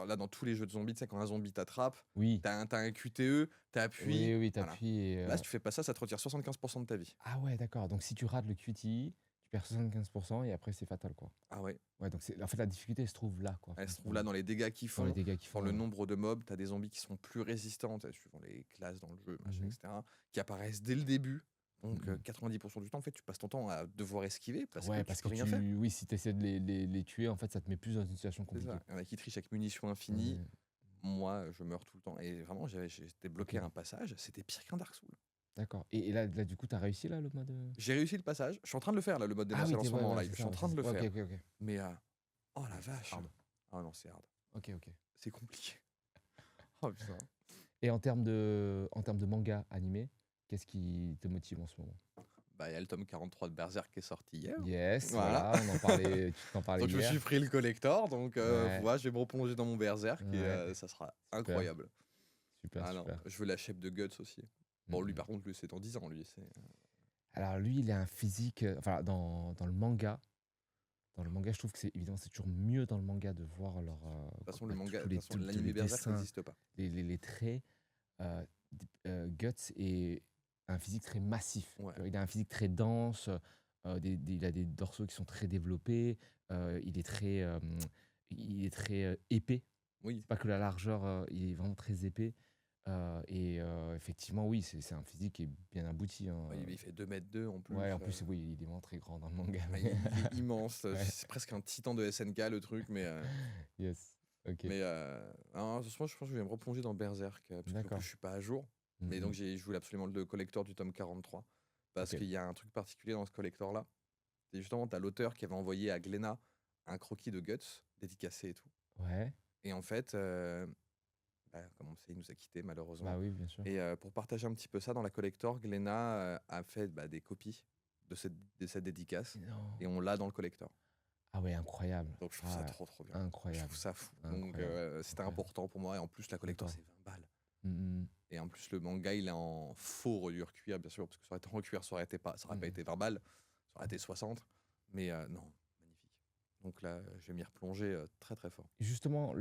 Speaker 2: là, dans tous les jeux de zombies, tu sais, quand un zombie t'attrape,
Speaker 1: Oui,
Speaker 2: t'as un QTE, t'appuies.
Speaker 1: oui, oui,
Speaker 2: Voilà.
Speaker 1: t'appuies et...
Speaker 2: Là, si tu fais pas ça, ça te retire 75% de ta vie.
Speaker 1: Ah ouais, d'accord. Donc, si tu rates le QTI, tu perds 75% et après, c'est fatal, quoi.
Speaker 2: Ah ouais.
Speaker 1: Ouais, donc en fait, la difficulté, elle se trouve là, quoi.
Speaker 2: Elle se trouve là dans les dégâts qu'ils
Speaker 1: Dans les
Speaker 2: font,
Speaker 1: dégâts qu'ils
Speaker 2: dans
Speaker 1: font.
Speaker 2: le nombre de mobs. T'as des zombies qui sont plus résistants, suivant les classes dans le jeu, machin,
Speaker 1: Mhm.
Speaker 2: etc. Qui apparaissent dès le début. Donc,
Speaker 1: Mhm.
Speaker 2: 90% du temps, en fait, tu passes ton temps à devoir esquiver parce
Speaker 1: Ouais,
Speaker 2: que tu
Speaker 1: parce
Speaker 2: peux
Speaker 1: que
Speaker 2: rien faire.
Speaker 1: oui, si tu essaies de les tuer, en fait, ça te met plus dans une situation
Speaker 2: C'est
Speaker 1: compliquée.
Speaker 2: ça. Il y en a qui trichent avec munitions infinies.
Speaker 1: Ouais,
Speaker 2: Moi, je meurs tout le temps. Et vraiment, j'étais bloqué
Speaker 1: ok.
Speaker 2: à un passage. C'était pire qu'un Dark Souls.
Speaker 1: D'accord. Et là, du coup, t'as réussi, là, le mode...
Speaker 2: J'ai réussi le passage. Je suis en train de le faire, là, le mode
Speaker 1: Ah oui,
Speaker 2: démentiel en ce moment en
Speaker 1: ouais,
Speaker 2: live.
Speaker 1: c'est
Speaker 2: Je suis
Speaker 1: ça.
Speaker 2: en train de le
Speaker 1: Ok,
Speaker 2: faire.
Speaker 1: ok, ok.
Speaker 2: Mais, oh la
Speaker 1: Ouais, c'est
Speaker 2: vache.
Speaker 1: hard.
Speaker 2: Ah non, c'est hard.
Speaker 1: Ok, ok.
Speaker 2: C'est compliqué. Oh putain.
Speaker 1: Et en termes de manga animé, qu'est-ce qui te motive en ce moment?
Speaker 2: Bah, il y a le tome 43 de Berserk qui est sorti hier.
Speaker 1: Yes,
Speaker 2: Voilà.
Speaker 1: voilà, on en parlait, tu t'en parlais
Speaker 2: Donc, je me
Speaker 1: hier.
Speaker 2: suis pris le collector. Donc,
Speaker 1: Ouais,
Speaker 2: voilà, je vais me replonger dans mon Berserk et
Speaker 1: ouais,
Speaker 2: ça sera
Speaker 1: super,
Speaker 2: incroyable.
Speaker 1: super,
Speaker 2: Ah non,
Speaker 1: super.
Speaker 2: je veux la chef de Guts aussi. Bon, lui,
Speaker 1: Mhm.
Speaker 2: par contre, lui, c'est dans 10 ans, lui.
Speaker 1: Alors lui, il a un physique, enfin, dans le manga, je trouve que c'est évidemment, c'est toujours mieux dans le manga de voir
Speaker 2: De toute façon, le manga,
Speaker 1: tous
Speaker 2: de toute façon,
Speaker 1: tous
Speaker 2: l'anime
Speaker 1: les
Speaker 2: Berserk
Speaker 1: dessins,
Speaker 2: n'existe pas.
Speaker 1: les traits. Guts est un physique très massif.
Speaker 2: Ouais.
Speaker 1: Tu vois, il a un physique très dense, il a des dorsaux qui sont très développés, il est très épais.
Speaker 2: Oui.
Speaker 1: C'est pas que la largeur, il est vraiment très épais. Effectivement, oui, c'est un physique qui est bien abouti, hein.
Speaker 2: Ouais, il fait 2 m 2 en plus.
Speaker 1: Ouais, en plus, oui, il est vraiment très grand dans le manga.
Speaker 2: Il est immense.
Speaker 1: Ouais.
Speaker 2: C'est presque un titan de SNK le truc,
Speaker 1: Yes. Ok.
Speaker 2: alors, ce soir, je pense que je vais me replonger dans Berserk, parce que en plus,
Speaker 1: D'accord.
Speaker 2: je suis pas à jour. Mais
Speaker 1: Mhm.
Speaker 2: donc je voulais absolument le collector du tome 43 parce
Speaker 1: Ok.
Speaker 2: qu'il y a un truc particulier dans ce collector là. C'est justement, tu as l'auteur qui avait envoyé à Glénat un croquis de Guts dédicacé et tout.
Speaker 1: Ouais.
Speaker 2: Et en fait, comme on sait, il nous a quittés
Speaker 1: Bah
Speaker 2: malheureusement.
Speaker 1: oui, bien sûr.
Speaker 2: Et pour partager un petit peu ça dans la collector, Glénat a fait des copies de cette dédicace
Speaker 1: Non.
Speaker 2: et on l'a dans le collector.
Speaker 1: Ah ouais, incroyable.
Speaker 2: Donc je trouve ça trop bien. Je
Speaker 1: Incroyable.
Speaker 2: trouve ça fou. Donc
Speaker 1: Incroyable.
Speaker 2: c'était
Speaker 1: Incroyable.
Speaker 2: important pour moi. Et en plus, la collector,
Speaker 1: D'accord.
Speaker 2: c'est 20 balles.
Speaker 1: Mhm.
Speaker 2: Et en plus, le manga, il est en faux reliure cuir, bien sûr, parce que ça aurait été en cuir, ça aurait pas été 20 balles, ça aurait été 60. Mais non, magnifique. Donc là, je vais m'y replonger très très fort.
Speaker 1: Justement,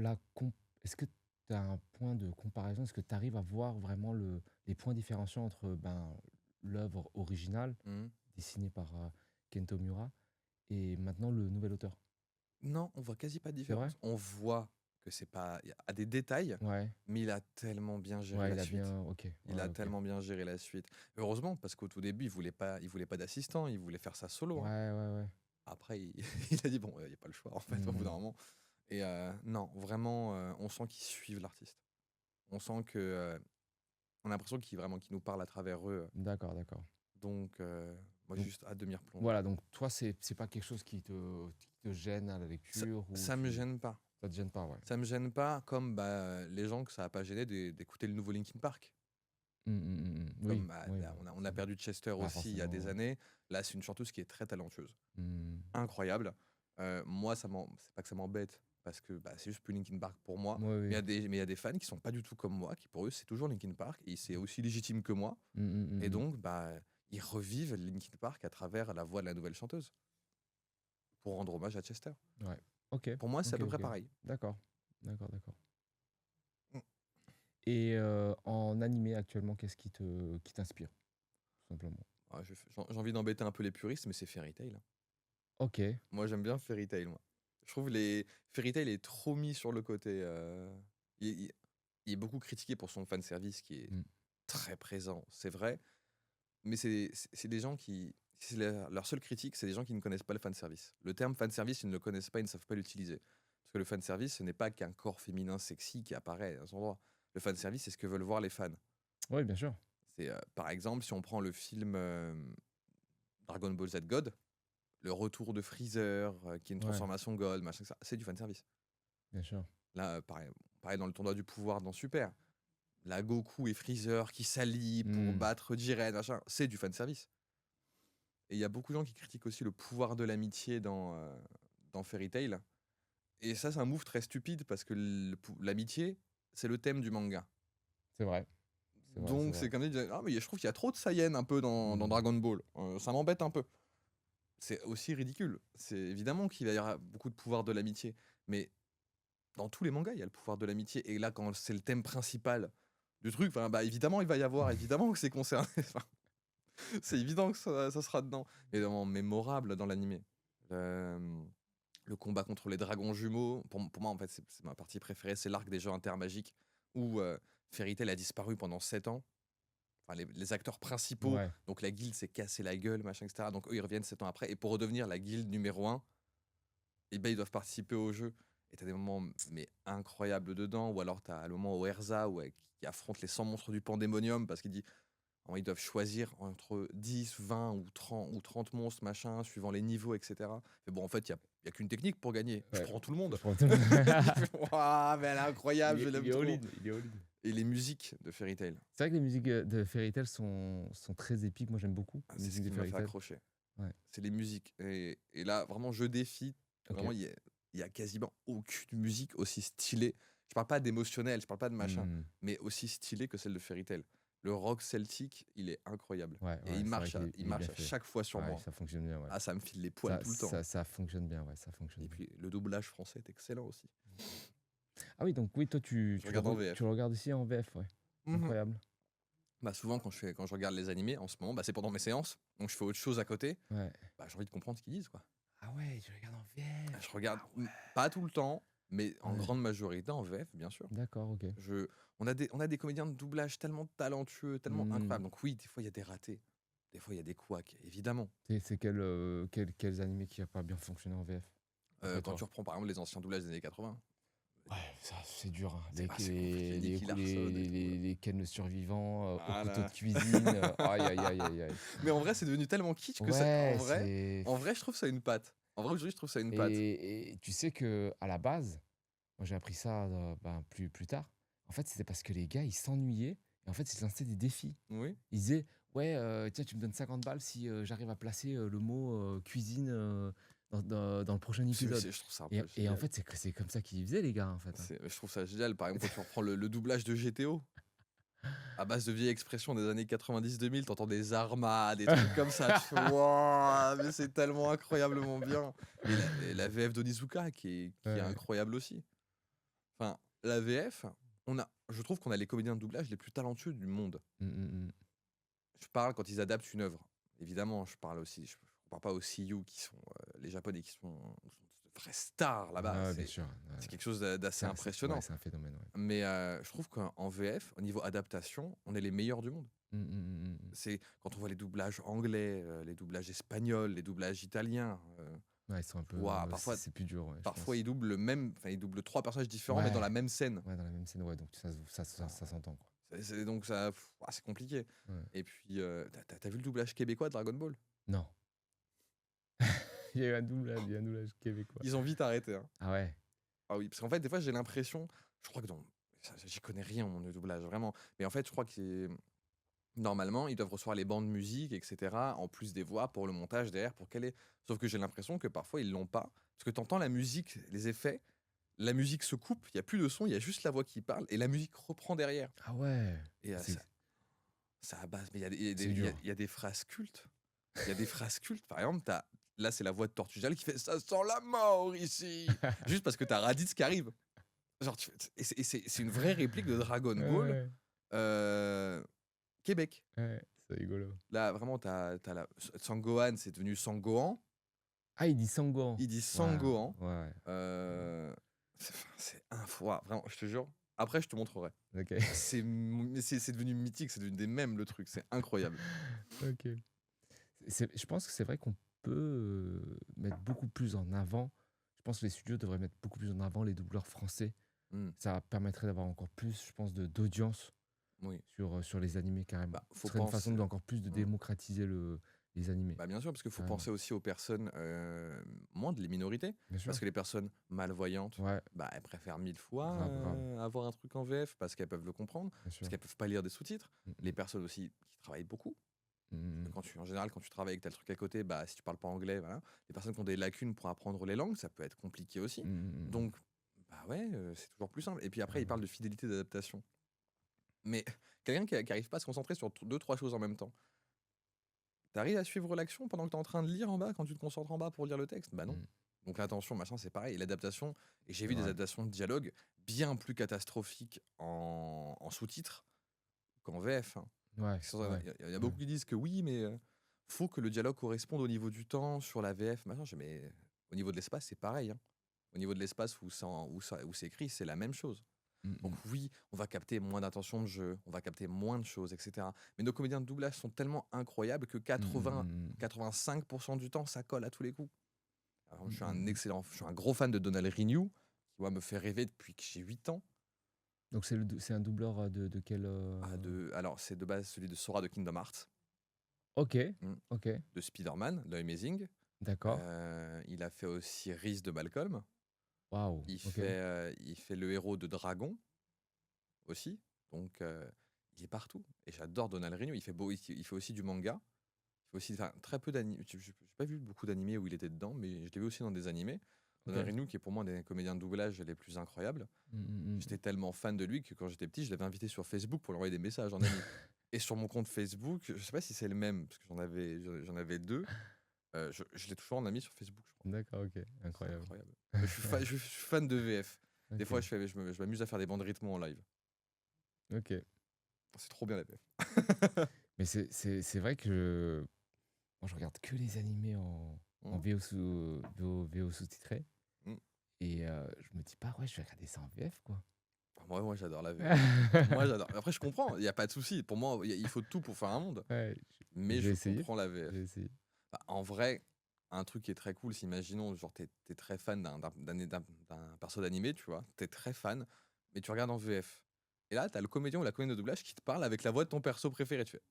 Speaker 1: est-ce que tu as un point de comparaison? Est-ce que tu arrives à voir vraiment les points différenciants entre l'œuvre originale,
Speaker 2: Mhm.
Speaker 1: dessinée par Kento Miura, et maintenant le nouvel auteur?
Speaker 2: Non, on voit quasi pas de
Speaker 1: C'est vrai?
Speaker 2: différence. On voit que c'est pas. Il y a des détails,
Speaker 1: Ouais.
Speaker 2: mais il a tellement bien géré
Speaker 1: Ouais,
Speaker 2: la
Speaker 1: il a
Speaker 2: suite.
Speaker 1: bien. Ok.
Speaker 2: Il
Speaker 1: Ouais,
Speaker 2: a
Speaker 1: ok.
Speaker 2: tellement bien géré la suite. Heureusement, parce qu'au tout début, il voulait pas d'assistant, il voulait faire ça solo,
Speaker 1: Ouais,
Speaker 2: hein.
Speaker 1: ouais, ouais.
Speaker 2: Après, il a dit bon, il n'y a pas le choix en fait, au bout d'un
Speaker 1: Mhm.
Speaker 2: moment. Et non, vraiment, on sent qu'ils suivent l'artiste. On sent que, on a l'impression qu'ils nous parlent à travers eux.
Speaker 1: D'accord, d'accord.
Speaker 2: Donc, moi, j'ai
Speaker 1: Donc
Speaker 2: juste hâte de m'y replonger.
Speaker 1: voilà, donc toi, c'est pas quelque chose qui te gêne à la
Speaker 2: Ça,
Speaker 1: lecture ou
Speaker 2: ça me gêne pas.
Speaker 1: ça te gêne pas, ouais.
Speaker 2: Ça me gêne pas comme les gens que ça a pas gêné d'écouter le nouveau Linkin Park.
Speaker 1: Oui,
Speaker 2: Comme
Speaker 1: oui,
Speaker 2: là, on a
Speaker 1: c'est
Speaker 2: perdu Chester
Speaker 1: pas
Speaker 2: aussi il y a des
Speaker 1: forcément.
Speaker 2: années. Là, c'est une chanteuse qui est très talentueuse,
Speaker 1: Hmm.
Speaker 2: incroyable. Moi, c'est pas que ça m'embête parce que c'est juste plus Linkin Park pour moi.
Speaker 1: Oui, oui.
Speaker 2: Mais il y a des fans qui sont pas du tout comme moi, qui pour eux c'est toujours Linkin Park et c'est aussi légitime que moi. Et
Speaker 1: Mm.
Speaker 2: donc ils revivent Linkin Park à travers la voix de la nouvelle chanteuse pour rendre hommage à Chester.
Speaker 1: Ouais. Ok,
Speaker 2: Pour moi, c'est à
Speaker 1: ok,
Speaker 2: peu près
Speaker 1: ok.
Speaker 2: pareil.
Speaker 1: D'accord, d'accord, d'accord.
Speaker 2: Mm.
Speaker 1: Et en animé actuellement, qu'est-ce qui t'inspire, tout simplement?
Speaker 2: J'ai envie d'embêter un peu les puristes, mais c'est Fairy Tail, hein.
Speaker 1: Ok.
Speaker 2: Moi, j'aime bien Fairy Tail, moi. Je trouve les Fairy Tail est trop mis sur le côté. Il est beaucoup critiqué pour son fan service qui est
Speaker 1: Mm.
Speaker 2: très présent, c'est vrai. Mais c'est des gens qui. Leur seule critique, c'est des gens qui ne connaissent pas le fan service. Le terme fan service, ils ne le connaissent pas, ils ne savent pas l'utiliser. Parce que le fan service, ce n'est pas qu'un corps féminin sexy qui apparaît à un endroit. Le fan service, c'est ce que veulent voir les fans.
Speaker 1: Oui, bien sûr.
Speaker 2: C'est par exemple, si on prend le film Dragon Ball Z God, le retour de Freezer, qui est une
Speaker 1: Ouais,
Speaker 2: transformation God, machin, ça, c'est du fan service.
Speaker 1: bien sûr.
Speaker 2: Là, pareil dans le tournoi du pouvoir dans Super. Là, Goku et Freezer qui s'allient pour
Speaker 1: Mm.
Speaker 2: battre Jiren, machin, c'est du fan service. Et il y a beaucoup de gens qui critiquent aussi le pouvoir de l'amitié dans Fairy Tail. Et ça, c'est un move très stupide parce que l'amitié, c'est le thème du manga.
Speaker 1: C'est vrai. C'est vrai, c'est
Speaker 2: Donc,
Speaker 1: vrai.
Speaker 2: c'est comme dire, ah, mais je trouve qu'il y a trop de Saiyan un peu dans
Speaker 1: Mm.
Speaker 2: Dragon Ball. Ça m'embête un peu. C'est aussi ridicule. C'est évidemment qu'il va y avoir beaucoup de pouvoir de l'amitié. Mais dans tous les mangas, il y a le pouvoir de l'amitié. Et là, quand c'est le thème principal du truc, évidemment, il va y avoir, évidemment que c'est concerné. Enfin, c'est évident que ça sera dedans. Et vraiment mémorable dans l'animé. Le combat contre les dragons jumeaux, pour moi, en fait, c'est ma partie préférée. C'est l'arc des jeux intermagiques où Fairy Tail a disparu pendant 7 ans. Enfin, les acteurs principaux,
Speaker 1: Ouais.
Speaker 2: donc la guilde s'est cassé la gueule, machin, etc. Donc eux, ils reviennent 7 ans après. Et pour redevenir la guilde numéro 1, et ils doivent participer au jeu. Et t'as des moments incroyables dedans. Ou alors t'as le moment où Erza qui affronte les 100 monstres du Pandémonium parce qu'il dit ils doivent choisir entre 10, 20 ou 30 monstres, machin, suivant les niveaux, etc. Mais bon, en fait, il y a qu'une technique pour gagner. Je
Speaker 1: Ouais.
Speaker 2: prends tout le monde.
Speaker 1: Je prends tout le monde.
Speaker 2: Waouh, mais elle est incroyable, je l'aime
Speaker 1: Il est
Speaker 2: trop.
Speaker 1: all-in. Il est all-in.
Speaker 2: Et les musiques de Fairy Tail,
Speaker 1: C'est vrai que les musiques de Fairy Tail sont très épiques. Moi, j'aime beaucoup les
Speaker 2: c'est ce
Speaker 1: musiques de
Speaker 2: qui m'a
Speaker 1: Fairy
Speaker 2: fait
Speaker 1: Tail.
Speaker 2: accrocher.
Speaker 1: Ouais.
Speaker 2: C'est les musiques. Et là, vraiment, je défie.
Speaker 1: Ok.
Speaker 2: Vraiment, il y a quasiment aucune musique aussi stylée. Je parle pas d'émotionnel, je parle pas de machin,
Speaker 1: Mm.
Speaker 2: mais aussi stylée que celle de Fairy Tail. Le rock celtique, il est incroyable.
Speaker 1: Ouais,
Speaker 2: Et
Speaker 1: ouais,
Speaker 2: il
Speaker 1: c'est vrai
Speaker 2: marche,
Speaker 1: qu'il est,
Speaker 2: il
Speaker 1: il est
Speaker 2: marche
Speaker 1: bien
Speaker 2: à
Speaker 1: fait.
Speaker 2: chaque fois sur
Speaker 1: Ouais,
Speaker 2: moi.
Speaker 1: ça fonctionne bien, ouais.
Speaker 2: Ah, ça me file les poils tout le temps.
Speaker 1: Ça fonctionne bien, ouais, ça fonctionne
Speaker 2: Et
Speaker 1: bien.
Speaker 2: puis, le doublage français est excellent aussi.
Speaker 1: Ah oui, donc oui, toi,
Speaker 2: Je regarde en VF.
Speaker 1: tu le regardes aussi en VF, ouais.
Speaker 2: Mmh.
Speaker 1: incroyable.
Speaker 2: Bah, souvent quand je regarde les animés en ce moment, bah, c'est pendant mes séances, donc je fais autre chose à côté,
Speaker 1: Ouais.
Speaker 2: bah, j'ai envie de comprendre ce qu'ils disent, quoi.
Speaker 1: Ah ouais, tu regardes en
Speaker 2: Je
Speaker 1: VF?
Speaker 2: regarde,
Speaker 1: Ah ouais.
Speaker 2: pas tout le temps, mais en
Speaker 1: Ouais,
Speaker 2: grande majorité en VF, bien sûr.
Speaker 1: d'accord, OK.
Speaker 2: Je on a des comédiens de doublage tellement talentueux, tellement
Speaker 1: Mmh.
Speaker 2: incroyables, donc oui, des fois il y a des ratés, des fois il y a des couacs, évidemment.
Speaker 1: C'est quels animés qui a pas bien fonctionné en VF, d'après
Speaker 2: Quand
Speaker 1: toi?
Speaker 2: tu reprends par exemple les anciens doublages des années 80,
Speaker 1: Ouais, ça, c'est dur, hein.
Speaker 2: c'est compliqué, Nicky Larson et tout,
Speaker 1: Les Ken le survivant, au couteau de
Speaker 2: voilà.
Speaker 1: cuisine, aïe, aïe, aïe, aïe, aïe.
Speaker 2: Mais en vrai, c'est devenu tellement kitsch que ça
Speaker 1: Ouais, c'est
Speaker 2: en vrai, je trouve ça une patte. En vrai, aujourd'hui, je trouve ça une patte.
Speaker 1: et tu sais que à la base, moi j'ai appris ça, ben, plus tard. En fait, c'était parce que les gars, ils s'ennuyaient et en fait, ils se lançaient des défis.
Speaker 2: Oui.
Speaker 1: Ils disaient: «Ouais, tiens, tu me donnes 50 balles si, j'arrive à placer, le mot, cuisine, dans le prochain épisode»
Speaker 2: Je trouve ça un peu
Speaker 1: et en
Speaker 2: génial.
Speaker 1: fait, c'est comme ça qu'ils faisaient les gars, en fait, hein.
Speaker 2: Je trouve ça génial. Par exemple, quand tu reprends le doublage de GTO, à base de vieilles expressions des années 90-2000, t'entends des armas, des trucs comme ça. Tu fais waouh, mais c'est tellement incroyablement bien. Et la VF d'Onizuka qui est
Speaker 1: Ouais.
Speaker 2: incroyable aussi. Enfin, la VF, je trouve qu'on a les comédiens de doublage les plus talentueux du monde.
Speaker 1: Mmh, mmh mh.
Speaker 2: Je parle quand ils adaptent une œuvre. Évidemment, je parle aussi, je compare pas aux seiyuu qui sont les japonais qui sont de vraies stars là-bas.
Speaker 1: Ah ouais, bien
Speaker 2: C'est
Speaker 1: sûr,
Speaker 2: c'est
Speaker 1: ouais.
Speaker 2: quelque chose d'assez
Speaker 1: Ouais,
Speaker 2: impressionnant.
Speaker 1: c'est un phénomène, ouais.
Speaker 2: Mais je trouve qu'en VF, au niveau adaptation, on est les meilleurs du monde.
Speaker 1: Mmh, mmh, mmh, mmh, mmh.
Speaker 2: C'est quand on voit les doublages anglais, les doublages espagnols, les doublages italiens,
Speaker 1: Ouais, ils sont un peu,
Speaker 2: waouh,
Speaker 1: c'est plus dur, ouais, je
Speaker 2: parfois
Speaker 1: pense.
Speaker 2: ils doublent ils doublent 3 personnages différents, mais dans
Speaker 1: Ouais,
Speaker 2: la même scène.
Speaker 1: ouais, dans la même scène, ouais, donc ça s'entend, quoi.
Speaker 2: Donc ça, c'est compliqué.
Speaker 1: Ouais.
Speaker 2: Et puis, tu vu le doublage québécois de Dragon Ball?
Speaker 1: Non. Il y a un doublage québécois.
Speaker 2: Ils ont vite arrêté, hein.
Speaker 1: Ah ouais?
Speaker 2: Ah oui, parce qu'en fait, des fois, j'ai l'impression, je crois que j'y connais rien, mon doublage, vraiment. Mais en fait, je crois que normalement, ils doivent recevoir les bandes musique, etc., en plus des voix pour le montage derrière, pour qu'elle ait. Sauf que j'ai l'impression que parfois, ils l'ont pas. Parce que tu entends la musique, les effets, la musique se coupe, il y a plus de son, il y a juste la voix qui parle, et la musique reprend derrière.
Speaker 1: Ah ouais!
Speaker 2: Et
Speaker 1: C'est
Speaker 2: ça à base. Mais
Speaker 1: c'est dur.
Speaker 2: il y a des phrases cultes. Il y a des phrases cultes. Par exemple, là, c'est la voix de Tortugale qui fait «Ça sent la mort ici!» Juste parce que t'as Raditz qui arrive. Genre, c'est une vraie réplique de Dragon Ball,
Speaker 1: Ouais,
Speaker 2: heu, Québec.
Speaker 1: ouais, c'est rigolo.
Speaker 2: Là, vraiment, t'as la Sangohan, c'est devenu Sangohan.
Speaker 1: Ah, il dit Sangohan?
Speaker 2: Il dit
Speaker 1: Ouais,
Speaker 2: Sangohan.
Speaker 1: ouais,
Speaker 2: C'est un fois, vraiment, je te jure. Après, je te montrerai.
Speaker 1: OK.
Speaker 2: C'est devenu mythique, c'est devenu des mèmes, le truc, c'est incroyable.
Speaker 1: OK. Je pense que c'est vrai qu'on peut, mettre beaucoup plus en avant je pense que les studios devraient mettre beaucoup plus en avant les doubleurs français.
Speaker 2: Mmh,
Speaker 1: Ça permettrait d'avoir encore plus, je pense, d'audience
Speaker 2: oui.
Speaker 1: sur les animés carrément.
Speaker 2: Bah,
Speaker 1: Ce
Speaker 2: faut
Speaker 1: serait une façon
Speaker 2: penser.
Speaker 1: d'encore plus de
Speaker 2: Mmh.
Speaker 1: démocratiser les animés,
Speaker 2: Bah, bien sûr, parce qu'il faut
Speaker 1: carrément.
Speaker 2: penser aussi aux personnes, moindres, les minorités.
Speaker 1: Bien sûr.
Speaker 2: Parce que les personnes malvoyantes,
Speaker 1: Ouais,
Speaker 2: bah, elles préfèrent 1000 fois,
Speaker 1: grave, grave,
Speaker 2: avoir un truc en VF parce qu'elles peuvent le comprendre,
Speaker 1: bien
Speaker 2: parce
Speaker 1: sûr.
Speaker 2: qu'elles peuvent pas lire des sous-titres.
Speaker 1: Mmh
Speaker 2: Les
Speaker 1: mh.
Speaker 2: personnes aussi qui travaillent beaucoup,
Speaker 1: Mmh mh, mmh.
Speaker 2: en général, quand tu travailles et que tu as le truc à côté, bah, si tu parles pas anglais, voilà. Les personnes qui ont des lacunes pour apprendre les langues, ça peut être compliqué aussi.
Speaker 1: Mmh mh, mmh mh.
Speaker 2: Donc, bah, ouais, c'est toujours plus simple. Et puis après, ils
Speaker 1: Carrément.
Speaker 2: parlent de fidélité d'adaptation. Mais quelqu'un qui arrive pas à se concentrer sur 2-3 choses en même temps. T'arrives à suivre l'action pendant que tu es en train de lire en bas, quand tu te concentres en bas pour lire le texte? Bah non.
Speaker 1: Mmh.
Speaker 2: Donc l'attention, machin, c'est pareil. Et l'adaptation, et j'ai
Speaker 1: C'est
Speaker 2: vu des
Speaker 1: vrai.
Speaker 2: adaptations de dialogue bien plus catastrophiques en sous-titres qu'en VF, hein.
Speaker 1: Ouais, ouais,
Speaker 2: Il y a
Speaker 1: ouais.
Speaker 2: beaucoup qui disent que oui, mais faut que le dialogue corresponde au niveau du temps sur la VF, machin. Mais au niveau de l'espace, c'est pareil, hein. Au niveau de l'espace où c'est écrit, c'est la même chose.
Speaker 1: Mmh
Speaker 2: Donc
Speaker 1: mh.
Speaker 2: oui, on va capter moins d'attention de jeu, on va capter moins de choses, etc. Mais nos comédiens de doublage sont tellement incroyables que
Speaker 1: Mmh mh, mmh mh.
Speaker 2: 80-85% du temps, ça colle à tous les coups. Alors,
Speaker 1: Mmh mh, mmh.
Speaker 2: je suis un gros fan de Donald Renew, qui moi, me fait rêver depuis que j'ai 8 ans.
Speaker 1: Donc c'est un doubleur, de quel,
Speaker 2: Alors, c'est de base celui de Sora de Kingdom Hearts,
Speaker 1: OK,
Speaker 2: mm,
Speaker 1: OK,
Speaker 2: de Spider-Man, de Amazing.
Speaker 1: d'accord.
Speaker 2: Il a fait aussi Reese de Malcolm.
Speaker 1: Waouh, OK.
Speaker 2: Il fait le héros de Dragon aussi. Donc, il est partout. Et j'adore Donald Renew. Il fait aussi du manga. Il fait aussi, enfin, très peu d'animés. J'ai pas vu beaucoup d'animés où il était dedans, mais je l'ai vu aussi dans des animés. Donald
Speaker 1: OK.
Speaker 2: Renew, qui est pour moi un des comédiens de doublage les plus incroyables.
Speaker 1: Mmh mh, mmh.
Speaker 2: J'étais tellement fan de lui que quand j'étais petit, je l'avais invité sur Facebook pour lui envoyer des messages en ami. Et sur mon compte Facebook, je sais pas si c'est le même, parce que j'en avais deux. Je l'ai toujours en ami sur Facebook, je crois.
Speaker 1: D'accord, OK,
Speaker 2: C'est
Speaker 1: incroyable.
Speaker 2: incroyable. Mais je suis fan de VF. Des fois,
Speaker 1: OK,
Speaker 2: je m'amuse à faire des bandes rythmo en live.
Speaker 1: OK.
Speaker 2: C'est trop bien la VF.
Speaker 1: Mais c'est vrai que moi, je regarde que les animés en
Speaker 2: Mm.
Speaker 1: VO sous-titré.
Speaker 2: Mm.
Speaker 1: Et je me dis pas, ouais, je vais regarder ça en VF, quoi.
Speaker 2: Moi, j'adore la VF. Moi, j'adore. Après, je comprends, il n'y a pas de souci. Pour moi, il faut tout pour faire un monde.
Speaker 1: Ouais, je
Speaker 2: Mais
Speaker 1: vais
Speaker 2: je
Speaker 1: essayer.
Speaker 2: comprends la
Speaker 1: Je
Speaker 2: VF.
Speaker 1: vais essayer.
Speaker 2: Bah, en vrai, un truc qui est très cool, c'est imaginons, genre, t'es très fan d'un perso d'animé, tu vois. T'es très fan, mais tu regardes en VF. Et là, t'as le comédien ou la comédienne de doublage qui te parle avec la voix de ton perso préféré. Tu fais,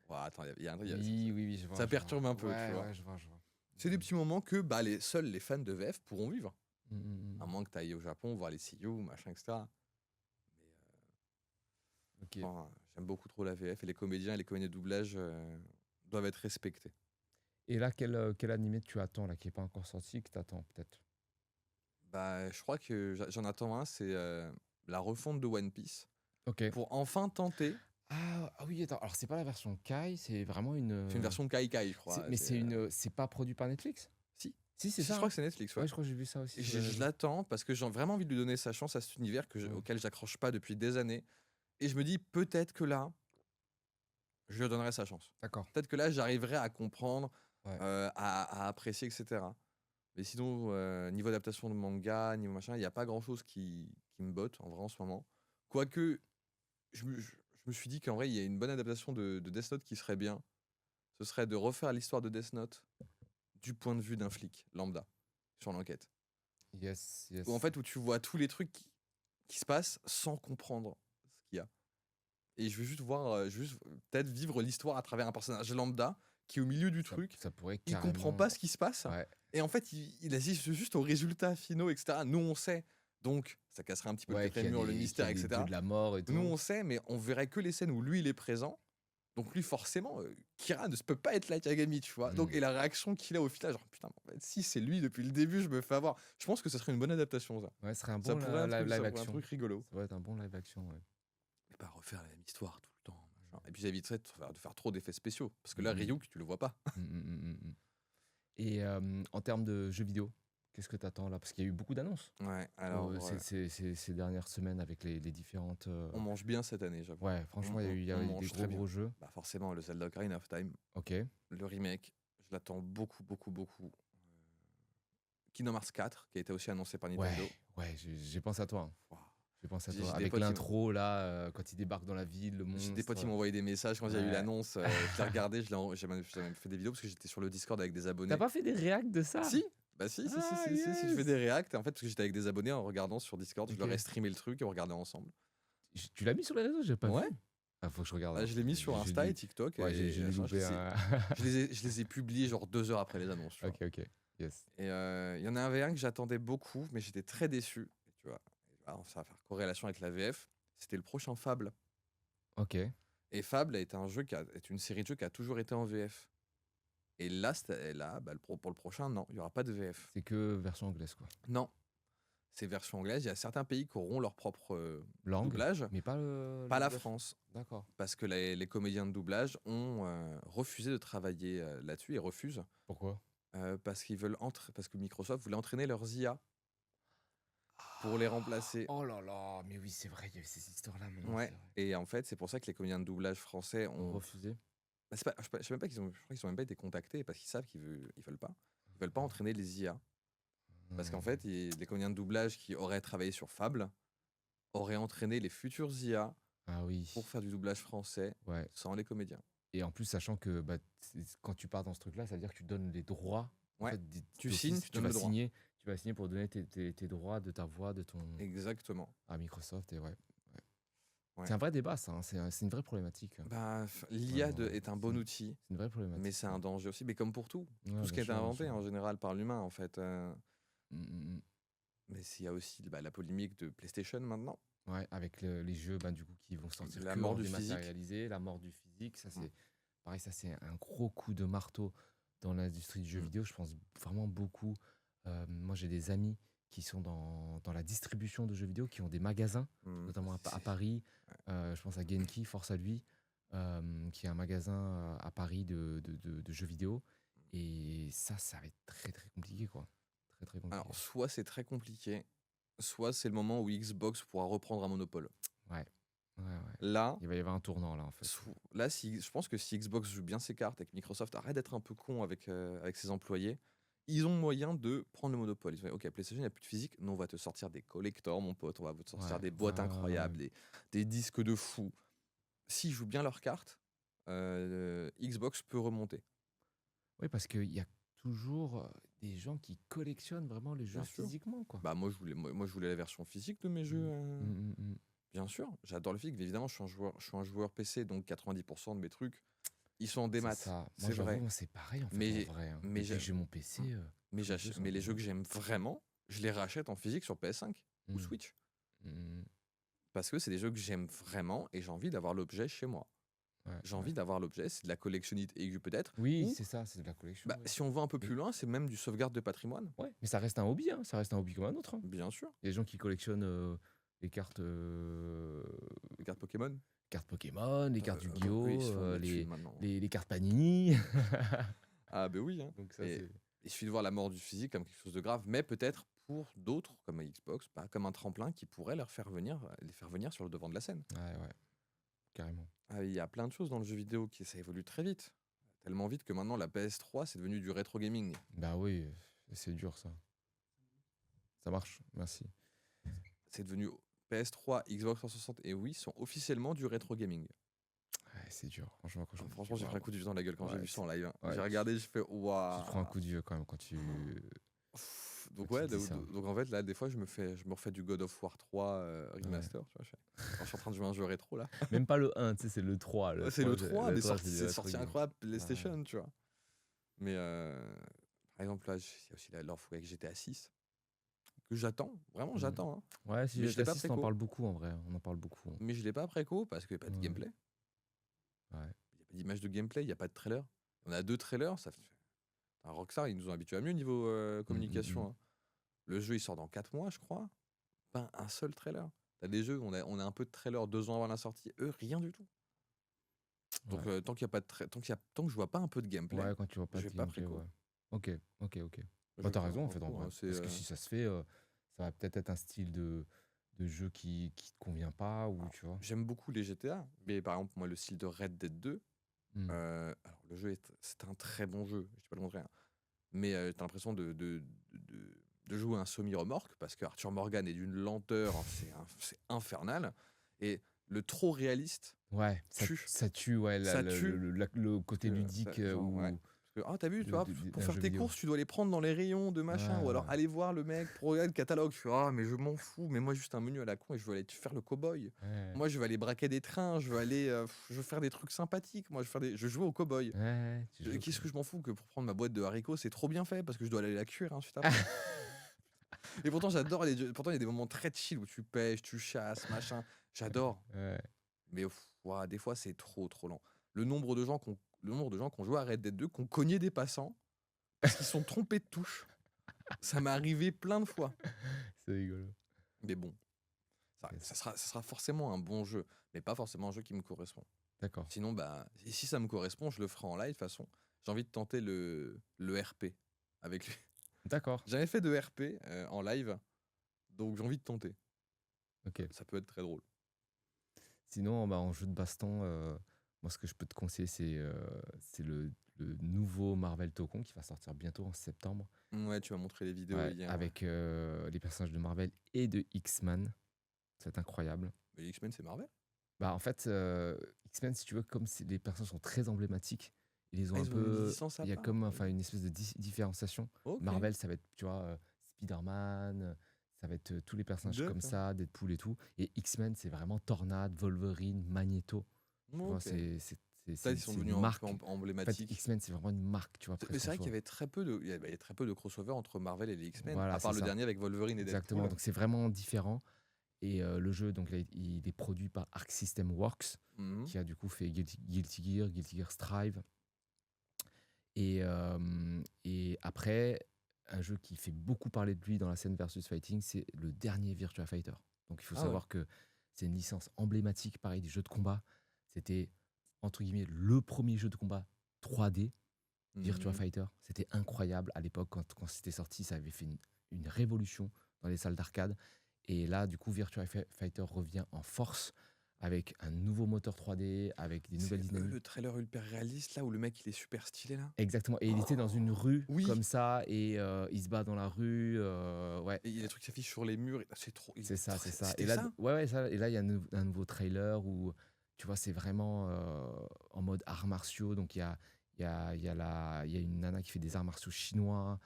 Speaker 2: ouah, attends, il y a un truc,
Speaker 1: Oui, oui, oui, je vois,
Speaker 2: ça
Speaker 1: je vois.
Speaker 2: perturbe un peu, tu
Speaker 1: Ouais,
Speaker 2: vois.
Speaker 1: ouais, je vois, je vois.
Speaker 2: C'est des petits moments que bah, seuls les fans de VF pourront vivre.
Speaker 1: Mm, mm,
Speaker 2: À
Speaker 1: mm.
Speaker 2: moins que t'ailles au Japon, voir les seiyuu, machin, etc. Mais
Speaker 1: Ok.
Speaker 2: enfin, j'aime beaucoup trop la VF et les comédiens et les comédiens de doublage doivent être respectés.
Speaker 1: Et là, quel animé tu attends, là, qui n'est pas encore sorti, que t'attends, peut-être?
Speaker 2: Bah, je crois que j'en attends un, c'est la refonte de One Piece.
Speaker 1: Ok.
Speaker 2: Pour enfin tenter.
Speaker 1: Ah oui, attends. Alors, c'est pas la version Kai, c'est vraiment une.
Speaker 2: C'est une version Kai, je crois.
Speaker 1: Mais c'est pas produit par Netflix?
Speaker 2: Si,
Speaker 1: Si, c'est
Speaker 2: si, je
Speaker 1: ça,
Speaker 2: crois
Speaker 1: hein.
Speaker 2: que c'est Netflix, ouais.
Speaker 1: Ouais, je crois que j'ai vu ça aussi
Speaker 2: Et
Speaker 1: sur les
Speaker 2: je
Speaker 1: réseaux.
Speaker 2: l'attends parce que j'ai vraiment envie de lui donner sa chance à cet univers
Speaker 1: Ouais.
Speaker 2: auquel j'accroche pas depuis des années. Et je me dis, peut-être que là, je lui donnerai sa chance.
Speaker 1: D'accord.
Speaker 2: Peut-être que là, j'arriverai à comprendre,
Speaker 1: Ouais.
Speaker 2: à apprécier, etc. Mais sinon, niveau adaptation de manga, niveau machin, il n'y a pas grand-chose qui me botte, en vrai, en ce moment. Quoique, je me suis dit qu'en vrai, il y a une bonne adaptation de Death Note qui serait bien. Ce serait de refaire l'histoire de Death Note du point de vue d'un flic lambda sur l'enquête.
Speaker 1: Yes, yes.
Speaker 2: Où en fait, où tu vois tous les trucs qui se passent sans comprendre ce qu'il y a. Et je veux juste voir, je veux juste peut-être vivre l'histoire à travers un personnage lambda qui est au milieu du truc.
Speaker 1: Ça pourrait
Speaker 2: Il comprend
Speaker 1: carrément.
Speaker 2: pas ce qui se passe.
Speaker 1: Ouais.
Speaker 2: Et en fait, il assiste juste aux résultats finaux, etc. Nous, on sait. Donc, ça casserait un petit peu le
Speaker 1: Ouais, qu'il y a
Speaker 2: quatrième mur, le
Speaker 1: qu'il y
Speaker 2: mystère,
Speaker 1: a des
Speaker 2: etc.
Speaker 1: dieux de la mort et
Speaker 2: Nous,
Speaker 1: tout.
Speaker 2: on sait, mais on verrait que les scènes où lui, il est présent. Donc lui, forcément, Kira ne peut pas être Light Yagami, tu vois. Donc,
Speaker 1: Mm.
Speaker 2: et la réaction qu'il a au final, genre, putain, en fait, si c'est lui depuis le début, je me fais avoir. Je pense que ça serait une bonne adaptation, ça.
Speaker 1: Ouais, ce serait un
Speaker 2: Ça
Speaker 1: bon
Speaker 2: pourrait
Speaker 1: live
Speaker 2: ça pourrait un
Speaker 1: action.
Speaker 2: truc rigolo.
Speaker 1: Ça pourrait être un bon live action, ouais.
Speaker 2: Et pas refaire la même histoire tout le temps, machin. Et puis, ça éviterait de faire trop d'effets spéciaux. Parce que là,
Speaker 1: Mm.
Speaker 2: Ryuk, tu le vois pas.
Speaker 1: Et en termes de jeux vidéo, qu'est-ce que tu attends là? Parce qu'il y a eu beaucoup d'annonces
Speaker 2: Ouais, alors,
Speaker 1: ces dernières semaines avec les différentes.
Speaker 2: on mange bien cette année, j'avoue.
Speaker 1: Ouais, franchement, il y a
Speaker 2: On
Speaker 1: eu des
Speaker 2: mange très bien.
Speaker 1: gros jeux.
Speaker 2: Bah forcément, le Zelda Ocarina of Time,
Speaker 1: Ok.
Speaker 2: le remake, je l'attends beaucoup, beaucoup, beaucoup. Kingdom Hearts 4, qui a été aussi annoncé par Nintendo.
Speaker 1: Ouais, j'ai pensé à toi, hein.
Speaker 2: Ouah.
Speaker 1: J'ai pensé à
Speaker 2: J'ai
Speaker 1: toi.
Speaker 2: des
Speaker 1: Avec
Speaker 2: potes,
Speaker 1: l'intro, là, quand il débarque dans la ville, le
Speaker 2: J'ai des potes qui
Speaker 1: monstre.
Speaker 2: m'ont envoyé des messages quand il y a eu
Speaker 1: Ouais.
Speaker 2: l'annonce. Je l'ai regardé, j'ai même fait des vidéos parce que j'étais sur le Discord avec des abonnés.
Speaker 1: T'as pas fait des réacts de ça?
Speaker 2: Si, bah si,
Speaker 1: Ah,
Speaker 2: je fais
Speaker 1: yes.
Speaker 2: des réacts. En fait, parce que j'étais avec des abonnés en regardant sur Discord, je leur ai
Speaker 1: Ok.
Speaker 2: streamé le truc et on regardait ensemble.
Speaker 1: Tu l'as mis sur les réseaux? J'ai pas
Speaker 2: Ouais.
Speaker 1: vu. Ah, faut que je regarde.
Speaker 2: Bah, je l'ai mis sur Insta et TikTok.
Speaker 1: Ouais,
Speaker 2: et
Speaker 1: j'ai loupé un.
Speaker 2: je les ai publiés genre 2 heures après les annonces. Tu vois.
Speaker 1: Ok, yes.
Speaker 2: Et il y en avait un que j'attendais beaucoup, mais j'étais très déçu. Tu vois, alors, ça va faire corrélation avec la VF. C'était le prochain Fable.
Speaker 1: Ok.
Speaker 2: Et Fable est une série de jeux qui a toujours été en VF. Et là, bah, pour le prochain, non, il n'y aura pas de VF.
Speaker 1: C'est que version anglaise, quoi.
Speaker 2: Non, c'est version anglaise. Il y a certains pays qui auront leur propre
Speaker 1: Langue,
Speaker 2: doublage.
Speaker 1: mais pas
Speaker 2: Pas la
Speaker 1: doublage.
Speaker 2: France.
Speaker 1: D'accord.
Speaker 2: Parce que les comédiens de doublage ont refusé de travailler là-dessus et refusent.
Speaker 1: Pourquoi?
Speaker 2: Parce que Microsoft voulait entraîner leurs IA pour les remplacer.
Speaker 1: Oh là là, mais oui, c'est vrai, il y avait ces histoires-là maintenant.
Speaker 2: Ouais.
Speaker 1: C'est vrai.
Speaker 2: Et en fait, c'est pour ça que les comédiens de doublage français
Speaker 1: On
Speaker 2: ont.
Speaker 1: refusé.
Speaker 2: Bah, je sais même pas je crois qu'ils ont même pas été contactés parce qu'ils savent ils veulent pas. Ils veulent pas entraîner les IA. Parce qu'en fait, les comédiens de doublage qui auraient travaillé sur Fable auraient entraîné les futurs IA
Speaker 1: Ah oui.
Speaker 2: pour faire du doublage français
Speaker 1: Ouais.
Speaker 2: sans les comédiens.
Speaker 1: Et en plus, sachant que bah, quand tu pars dans ce truc-là, ça veut dire que tu donnes les droits. En
Speaker 2: Ouais.
Speaker 1: fait,
Speaker 2: Tu
Speaker 1: d'office,
Speaker 2: signes, tu donnes
Speaker 1: vas
Speaker 2: le droit.
Speaker 1: signer. Tu vas signer pour donner tes droits de ta voix, de ton.
Speaker 2: Exactement.
Speaker 1: À Microsoft, et ouais.
Speaker 2: Ouais.
Speaker 1: C'est un vrai débat, ça. Hein. C'est une vraie problématique.
Speaker 2: Bah, l'IA
Speaker 1: Vraiment,
Speaker 2: est un bon outil,
Speaker 1: C'est une vraie problématique.
Speaker 2: mais c'est un danger aussi. Mais comme pour tout,
Speaker 1: Ouais,
Speaker 2: tout ce qui
Speaker 1: bien
Speaker 2: a été
Speaker 1: sûr, bien
Speaker 2: inventé
Speaker 1: sûr.
Speaker 2: en général par l'humain, en fait.
Speaker 1: Mm.
Speaker 2: Mais il y a aussi la polémique de PlayStation maintenant.
Speaker 1: Ouais, avec les jeux du coup, qui vont sortir
Speaker 2: La
Speaker 1: que
Speaker 2: mort
Speaker 1: en
Speaker 2: du physique.
Speaker 1: dématérialisé, la mort du physique. Ça, c'est pareil, ça, c'est un gros coup de marteau dans l'industrie du jeu vidéo. Je pense vraiment beaucoup. Moi, j'ai des amis qui sont dans la distribution de jeux vidéo, qui ont des magasins, notamment à Paris. Je pense à Genki, force à lui, qui a un magasin à Paris de jeux vidéo. Et ça va être très, très compliqué, quoi. Très, très compliqué.
Speaker 2: Alors, soit c'est très compliqué, soit c'est le moment où Xbox pourra reprendre un monopole.
Speaker 1: Ouais. Ouais.
Speaker 2: Là,
Speaker 1: Il va y avoir un tournant là en fait.
Speaker 2: là je pense que si Xbox joue bien ses cartes et que Microsoft arrête d'être un peu con avec ses employés, ils ont moyen de prendre le monopole. Ils vont dire, ok, PlayStation, il n'y a plus de physique, nous on va te sortir des collectors, mon pote, on va te sortir des boîtes incroyables, des disques de fou. S'ils jouent bien leurs cartes, Xbox peut remonter.
Speaker 1: Oui, parce qu'il y a toujours des gens qui collectionnent vraiment les jeux
Speaker 2: Bien sûr.
Speaker 1: physiquement, quoi.
Speaker 2: Bah moi je voulais la version physique de mes jeux.
Speaker 1: Mm.
Speaker 2: Bien sûr, j'adore le physique, mais évidemment je suis un joueur PC, donc 90% de mes trucs, ils sont en démat.
Speaker 1: C'est ça. Moi,
Speaker 2: C'est vrai.
Speaker 1: j'avoue, moi, c'est pareil en fait,
Speaker 2: Mais-
Speaker 1: en vrai.
Speaker 2: mais
Speaker 1: Depuis que j'ai mon PC,
Speaker 2: Mais,
Speaker 1: tous les jeux sont
Speaker 2: mais
Speaker 1: en
Speaker 2: les jeux
Speaker 1: démat.
Speaker 2: que j'aime vraiment, je les rachète en physique sur PS5 ou
Speaker 1: Mm.
Speaker 2: Switch.
Speaker 1: Mm.
Speaker 2: Parce que c'est des jeux que j'aime vraiment et j'ai envie d'avoir l'objet chez moi.
Speaker 1: Ouais,
Speaker 2: J'ai envie d'avoir l'objet, c'est de la collectionnite aiguë peut-être.
Speaker 1: Oui,
Speaker 2: ou,
Speaker 1: c'est ça, c'est de la collection.
Speaker 2: bah,
Speaker 1: Oui.
Speaker 2: si on va un peu plus
Speaker 1: Mais-
Speaker 2: loin, c'est même du sauvegarde de patrimoine.
Speaker 1: Ouais, mais ça reste un hobby, hein. Ça reste un hobby comme un autre, hein.
Speaker 2: Bien sûr.
Speaker 1: Il y a des gens qui collectionnent les cartes,
Speaker 2: Les cartes Pokémon.
Speaker 1: Les cartes Yu-Gi-Oh,
Speaker 2: Oui, ils se font de la thune maintenant.
Speaker 1: les cartes Panini.
Speaker 2: Ah ben oui. Hein.
Speaker 1: Donc ça,
Speaker 2: Et
Speaker 1: c'est...
Speaker 2: il suffit de voir la mort du physique comme quelque chose de grave, mais peut-être pour d'autres, comme Xbox, pas comme un tremplin qui pourrait les faire venir sur le devant de la scène.
Speaker 1: Ouais, carrément.
Speaker 2: Ah, il y a plein de choses dans le jeu vidéo qui ça évolue très vite. Tellement vite que maintenant la PS3 c'est devenu du rétro gaming.
Speaker 1: Bah oui, c'est dur ça. Ça marche, merci.
Speaker 2: C'est devenu PS3, Xbox 360 et Wii sont officiellement du rétro gaming.
Speaker 1: Ouais, c'est dur, franchement.
Speaker 2: Franchement, j'ai pris un coup de vieux dans la gueule quand j'ai vu ça en live.
Speaker 1: ouais,
Speaker 2: J'ai regardé, je fais waouh.
Speaker 1: Tu te prends un coup de vieux quand même quand tu...
Speaker 2: Donc
Speaker 1: quand
Speaker 2: ouais,
Speaker 1: tu dis ça.
Speaker 2: donc en fait là des fois je me refais du God of War 3 remaster, tu vois, quand je suis en train de jouer à un jeu rétro là.
Speaker 1: Même pas le 1, tu sais, c'est le 3.
Speaker 2: C'est le 3, mais
Speaker 1: c'est
Speaker 2: c'est sorti incroyable PlayStation, tu vois. Mais par exemple là, il y a aussi l'offre avec GTA 6 que j'attends, vraiment j'attends. Hein.
Speaker 1: Ouais, si
Speaker 2: Mais je l'ai
Speaker 1: GTA
Speaker 2: pas
Speaker 1: 6, on en parle beaucoup en vrai, on en parle beaucoup.
Speaker 2: Mais je l'ai pas préco parce qu'il n'y a pas de gameplay.
Speaker 1: Ouais.
Speaker 2: Il n'y a pas d'image de gameplay, il n'y a pas de trailer. On a 2 trailers, ça fait... Rockstar, ils nous ont habitués à mieux niveau communication. Hein. Le jeu, il sort dans 4 mois, je crois. Pas un seul trailer. T'as des jeux, on a un peu de trailer 2 ans avant la sortie. Eux, rien du tout. Donc, tant qu'il y a pas de tant que je vois pas un peu de gameplay,
Speaker 1: ouais, quand tu vois pas
Speaker 2: je
Speaker 1: de
Speaker 2: vais pas
Speaker 1: gameplay,
Speaker 2: préco.
Speaker 1: ouais. Ok.
Speaker 2: Je
Speaker 1: Bah, t'as
Speaker 2: crois,
Speaker 1: raison en fait, en
Speaker 2: gros,
Speaker 1: vrai.
Speaker 2: hein, c'est,
Speaker 1: Parce que si ça se fait, ça va peut-être être un style de jeu qui te convient pas, ou tu vois.
Speaker 2: J'aime beaucoup les GTA, mais par exemple, moi, le style de Red Dead 2, alors le jeu, c'est un très bon jeu, je dis pas le contraire. Mais t'as l'impression de jouer un semi-remorque, parce que Arthur Morgan est d'une lenteur, hein, c'est infernal. Et le trop réaliste,
Speaker 1: Ouais, ça tue, ouais,
Speaker 2: Ça tue.
Speaker 1: le côté ludique.
Speaker 2: genre, ouais. Parce que, t'as vu, tu vois, pour
Speaker 1: d'un
Speaker 2: faire
Speaker 1: jeu
Speaker 2: tes
Speaker 1: vidéo.
Speaker 2: courses, tu dois les prendre dans les rayons de machin,
Speaker 1: Ouais,
Speaker 2: ou alors
Speaker 1: ouais.
Speaker 2: aller voir le mec pour regarder le catalogue. Je fais, mais je m'en fous, mais moi, juste un menu à la con et je veux aller faire le cow-boy.
Speaker 1: Ouais.
Speaker 2: Moi, je vais aller braquer des trains, je veux faire des trucs sympathiques. Moi, je joue au cow-boy.
Speaker 1: Ouais, tu joues au
Speaker 2: Qu'est-ce
Speaker 1: co-
Speaker 2: que je m'en fous que pour prendre ma boîte de haricots, c'est trop bien fait parce que je dois aller la cuire ensuite après. Et pourtant, j'adore les jeux. Pourtant, il y a des moments très chill où tu pêches, tu chasses, machin. J'adore.
Speaker 1: Ouais.
Speaker 2: Mais des fois, c'est trop lent. Le nombre de gens qui ont joué à Red Dead 2, qui ont cogné des passants parce qu'ils sont trompés de touche. Ça m'est arrivé plein de fois.
Speaker 1: C'est rigolo.
Speaker 2: Mais bon, ça sera forcément un bon jeu, mais pas forcément un jeu qui me correspond.
Speaker 1: D'accord.
Speaker 2: Sinon, et si ça me correspond, je le ferai en live de toute façon. J'ai envie de tenter le RP avec lui.
Speaker 1: D'accord.
Speaker 2: J'avais fait de RP en live, donc j'ai envie de tenter.
Speaker 1: Ok.
Speaker 2: Ça peut être très drôle.
Speaker 1: Sinon, bah, en jeu de baston, moi, ce que je peux te conseiller, c'est le nouveau Marvel Tokon qui va sortir bientôt en septembre.
Speaker 2: Ouais, tu m'as montré les vidéos
Speaker 1: Ouais,
Speaker 2: hier.
Speaker 1: avec les personnages de Marvel et de X-Men. C'est incroyable.
Speaker 2: Mais les X-Men, c'est Marvel.
Speaker 1: Bah, en fait, X-Men, si tu veux, comme les personnages sont très emblématiques, ils les ont un
Speaker 2: Ils ont une
Speaker 1: peu.
Speaker 2: licence à
Speaker 1: Il y a
Speaker 2: part.
Speaker 1: comme une espèce de différenciation.
Speaker 2: Ok.
Speaker 1: Marvel, ça va être, tu vois, Spider-Man, ça va être tous les personnages comme
Speaker 2: D'accord.
Speaker 1: ça, Deadpool et tout. Et X-Men, c'est vraiment Tornade, Wolverine, Magneto. Tu vois,
Speaker 2: Ok. Ça, ils sont devenus
Speaker 1: une marque.
Speaker 2: un peu
Speaker 1: En fait,
Speaker 2: emblématiques.
Speaker 1: X-Men, c'est vraiment une marque, tu vois.
Speaker 2: Mais
Speaker 1: presque
Speaker 2: c'est
Speaker 1: en
Speaker 2: vrai qu'il y
Speaker 1: soi.
Speaker 2: avait très peu de, il y avait très peu de crossover entre Marvel et les X-Men,
Speaker 1: Voilà,
Speaker 2: à part
Speaker 1: c'est
Speaker 2: le
Speaker 1: ça.
Speaker 2: dernier avec Wolverine et
Speaker 1: Exactement,
Speaker 2: Deadpool.
Speaker 1: donc c'est vraiment différent. Et le jeu, donc, là, il est produit par Arc System Works,
Speaker 2: Mhm.
Speaker 1: qui a du coup fait Guilty Gear Strive. Et après, un jeu qui fait beaucoup parler de lui dans la scène versus fighting, c'est le dernier Virtua Fighter. Donc il faut
Speaker 2: Ah
Speaker 1: savoir que c'est une licence emblématique, pareil, des jeux de combat. C'était, entre guillemets, le premier jeu de combat 3D, Virtua
Speaker 2: Mhm.
Speaker 1: Fighter. C'était incroyable à l'époque, quand c'était sorti, ça avait fait une révolution dans les salles d'arcade. Et là, du coup, Virtua Fighter revient en force avec un nouveau moteur 3D, avec des nouvelles
Speaker 2: C'est
Speaker 1: dynamiques.
Speaker 2: le trailer hyper réaliste là où le mec il est super stylé là?
Speaker 1: Exactement. Et il était dans une
Speaker 2: Oh
Speaker 1: rue
Speaker 2: oui!
Speaker 1: comme ça, et il se bat dans la rue. Ouais,
Speaker 2: Et il y a des trucs qui s'affichent sur les murs, c'est trop il
Speaker 1: c'est
Speaker 2: est
Speaker 1: ça, c'est
Speaker 2: très
Speaker 1: ça. Et
Speaker 2: c'était
Speaker 1: là,
Speaker 2: ça?
Speaker 1: ouais, ouais, ça, et là, il y a un nouveau trailer où, tu vois, c'est vraiment en mode arts martiaux. Donc, il y a une nana qui fait des arts martiaux chinois.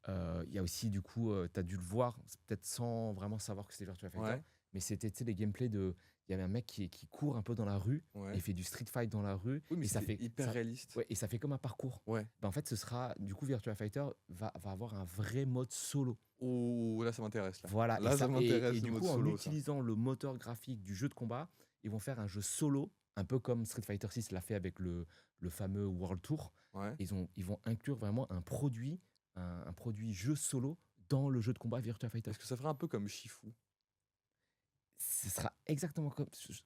Speaker 1: Il y a aussi, du coup, tu as dû le voir, c'est peut-être sans vraiment savoir que c'était Virtua Fighter,
Speaker 2: Ouais,
Speaker 1: mais c'était, tu sais, les gameplays de. Il y avait un mec qui court un peu dans la rue et
Speaker 2: ouais.
Speaker 1: il fait du street fight dans la rue,
Speaker 2: Oui, mais
Speaker 1: et ça
Speaker 2: c'était
Speaker 1: fait
Speaker 2: hyper
Speaker 1: ça,
Speaker 2: réaliste.
Speaker 1: ouais, et ça fait comme un parcours.
Speaker 2: Ouais.
Speaker 1: Ben, en fait, ce sera, du coup, Virtua Fighter va avoir un vrai mode solo.
Speaker 2: Oh, là ça m'intéresse là.
Speaker 1: Voilà,
Speaker 2: Là ça
Speaker 1: et
Speaker 2: m'intéresse le
Speaker 1: du
Speaker 2: mode
Speaker 1: coup, en
Speaker 2: solo ça.
Speaker 1: utilisant le moteur graphique du jeu de combat, ils vont faire un jeu solo, un peu comme Street Fighter 6 l'a fait avec le fameux World Tour.
Speaker 2: Ouais.
Speaker 1: Ils vont inclure vraiment un produit jeu solo dans le jeu de combat Virtua Fighter.
Speaker 2: Est-ce que ça ferait un peu comme Shifu?
Speaker 1: Ce sera exactement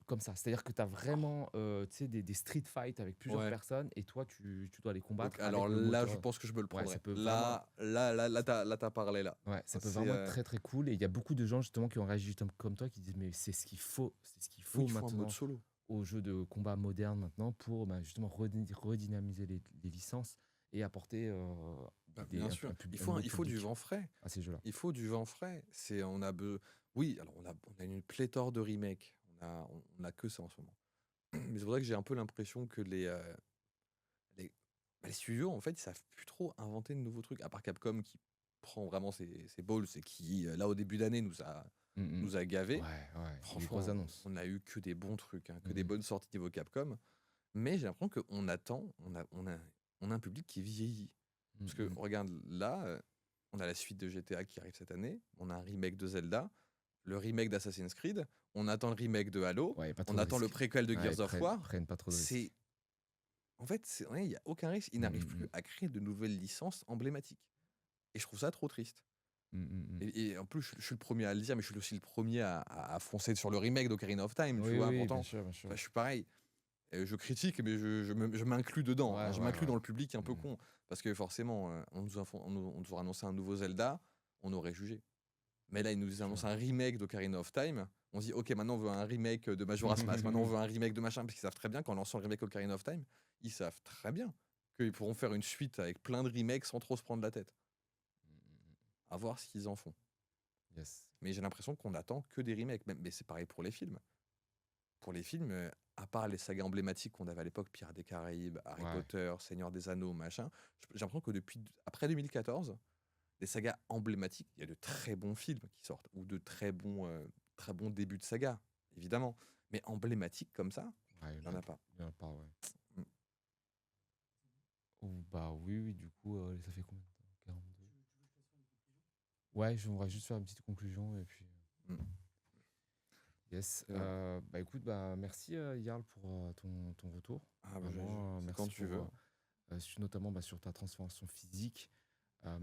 Speaker 1: comme ça. C'est-à-dire que tu as vraiment, tu sais, des street fights avec plusieurs
Speaker 2: Ouais.
Speaker 1: personnes, et toi, tu dois les
Speaker 2: OK,
Speaker 1: combattre avec
Speaker 2: alors
Speaker 1: le
Speaker 2: là, je
Speaker 1: moteur.
Speaker 2: pense que je me le
Speaker 1: Ouais, ça
Speaker 2: prendrais.
Speaker 1: peut vraiment,
Speaker 2: Là, tu parlé là.
Speaker 1: ouais, ça peut
Speaker 2: C'est,
Speaker 1: vraiment être très très cool. Et il y a beaucoup de gens justement qui ont réagi comme toi, qui disent mais c'est ce qu'il
Speaker 2: oui,
Speaker 1: faut
Speaker 2: il faut un mode
Speaker 1: maintenant
Speaker 2: solo.
Speaker 1: aux jeux de combat modernes maintenant pour, bah, justement redynamiser les licences et apporter
Speaker 2: Bah, bien sûr.
Speaker 1: un nouveau
Speaker 2: Il faut du
Speaker 1: public
Speaker 2: vent frais.
Speaker 1: à ces jeux-là.
Speaker 2: Il faut du vent frais. C'est on a be Oui, alors on a une pléthore de remakes. On a que ça en ce moment. Mais c'est pour ça que j'ai un peu l'impression que les les studios, en fait, ils savent plus trop inventer de nouveaux trucs, à part Capcom qui prend vraiment ses balls et qui, là, au début d'année,
Speaker 1: Mm, mm.
Speaker 2: nous a gavés.
Speaker 1: Ouais, ouais, il y a eu des grosses
Speaker 2: Franchement,
Speaker 1: annonces.
Speaker 2: on a eu que des bons trucs, hein, que des
Speaker 1: Mm,
Speaker 2: bonnes sorties niveau Capcom. Mais j'ai l'impression qu'on attend, on a un public qui vieillit.
Speaker 1: mm,
Speaker 2: Parce que
Speaker 1: mm.
Speaker 2: regarde, là, on a la suite de GTA qui arrive cette année, on a un remake de Zelda, le remake d'Assassin's Creed, on attend le remake de Halo,
Speaker 1: Ouais, pas trop
Speaker 2: on
Speaker 1: de
Speaker 2: attend le
Speaker 1: risques.
Speaker 2: préquel de
Speaker 1: Ouais,
Speaker 2: Gears of War.
Speaker 1: prennent pas trop de
Speaker 2: C'est
Speaker 1: risques.
Speaker 2: En fait, ouais, il y a aucun risque, ils
Speaker 1: Mm,
Speaker 2: n'arrivent
Speaker 1: mm,
Speaker 2: plus
Speaker 1: mm.
Speaker 2: à créer de nouvelles licences emblématiques. Et je trouve ça trop triste.
Speaker 1: Mm, mm, mm.
Speaker 2: Et en plus, je suis le premier à le dire, mais je suis aussi le premier à foncer sur le remake d'Ocarina of Time, tu
Speaker 1: Oui,
Speaker 2: vois.
Speaker 1: oui, bien
Speaker 2: Pourtant,
Speaker 1: sûr, bien sûr.
Speaker 2: je suis pareil. Je critique, mais je m'inclus dedans, hein.
Speaker 1: Ouais,
Speaker 2: Je
Speaker 1: ouais,
Speaker 2: m'inclus
Speaker 1: ouais.
Speaker 2: dans le public un peu
Speaker 1: Mm,
Speaker 2: con. Parce que forcément, on nous a annoncé un nouveau Zelda, on aurait jugé. Mais là, ils nous
Speaker 1: sûr.
Speaker 2: annoncent un remake d'Ocarina of Time. On se dit, ok, maintenant on veut un remake de Majora's Mask, maintenant on veut un remake de machin, parce qu'ils savent très bien qu'en lançant le remake Ocarina of Time, ils savent très bien qu'ils pourront faire une suite avec plein de remakes sans trop se prendre la tête.
Speaker 1: Mm, mm, mm.
Speaker 2: À voir ce qu'ils en font.
Speaker 1: Yes.
Speaker 2: Mais j'ai l'impression qu'on attend que des remakes. Mais c'est pareil pour les films. Pour les films, à part les sagas emblématiques qu'on avait à l'époque, Pirates des Caraïbes, Harry
Speaker 1: Ouais.
Speaker 2: Potter, Seigneur des Anneaux, machin, j'ai l'impression que depuis après 2014, des sagas emblématiques, il y a de très bons films qui sortent, ou de très bons débuts de saga, évidemment. Mais emblématiques comme ça,
Speaker 1: Ouais,
Speaker 2: il n'y en a pas.
Speaker 1: il y en a pas, ouais.
Speaker 2: Mm.
Speaker 1: Ou bah oui, oui, du coup, ça fait combien de temps? 42. Ouais, j'aimerais juste faire une petite conclusion et puis.
Speaker 2: Mm.
Speaker 1: Yes.
Speaker 2: C'est vrai.
Speaker 1: Bah écoute, bah merci Yarl pour ton retour.
Speaker 2: Ah bah,
Speaker 1: Vraiment,
Speaker 2: c'est quand
Speaker 1: merci
Speaker 2: tu
Speaker 1: pour
Speaker 2: veux.
Speaker 1: notamment bah, sur ta transformation physique. Euh,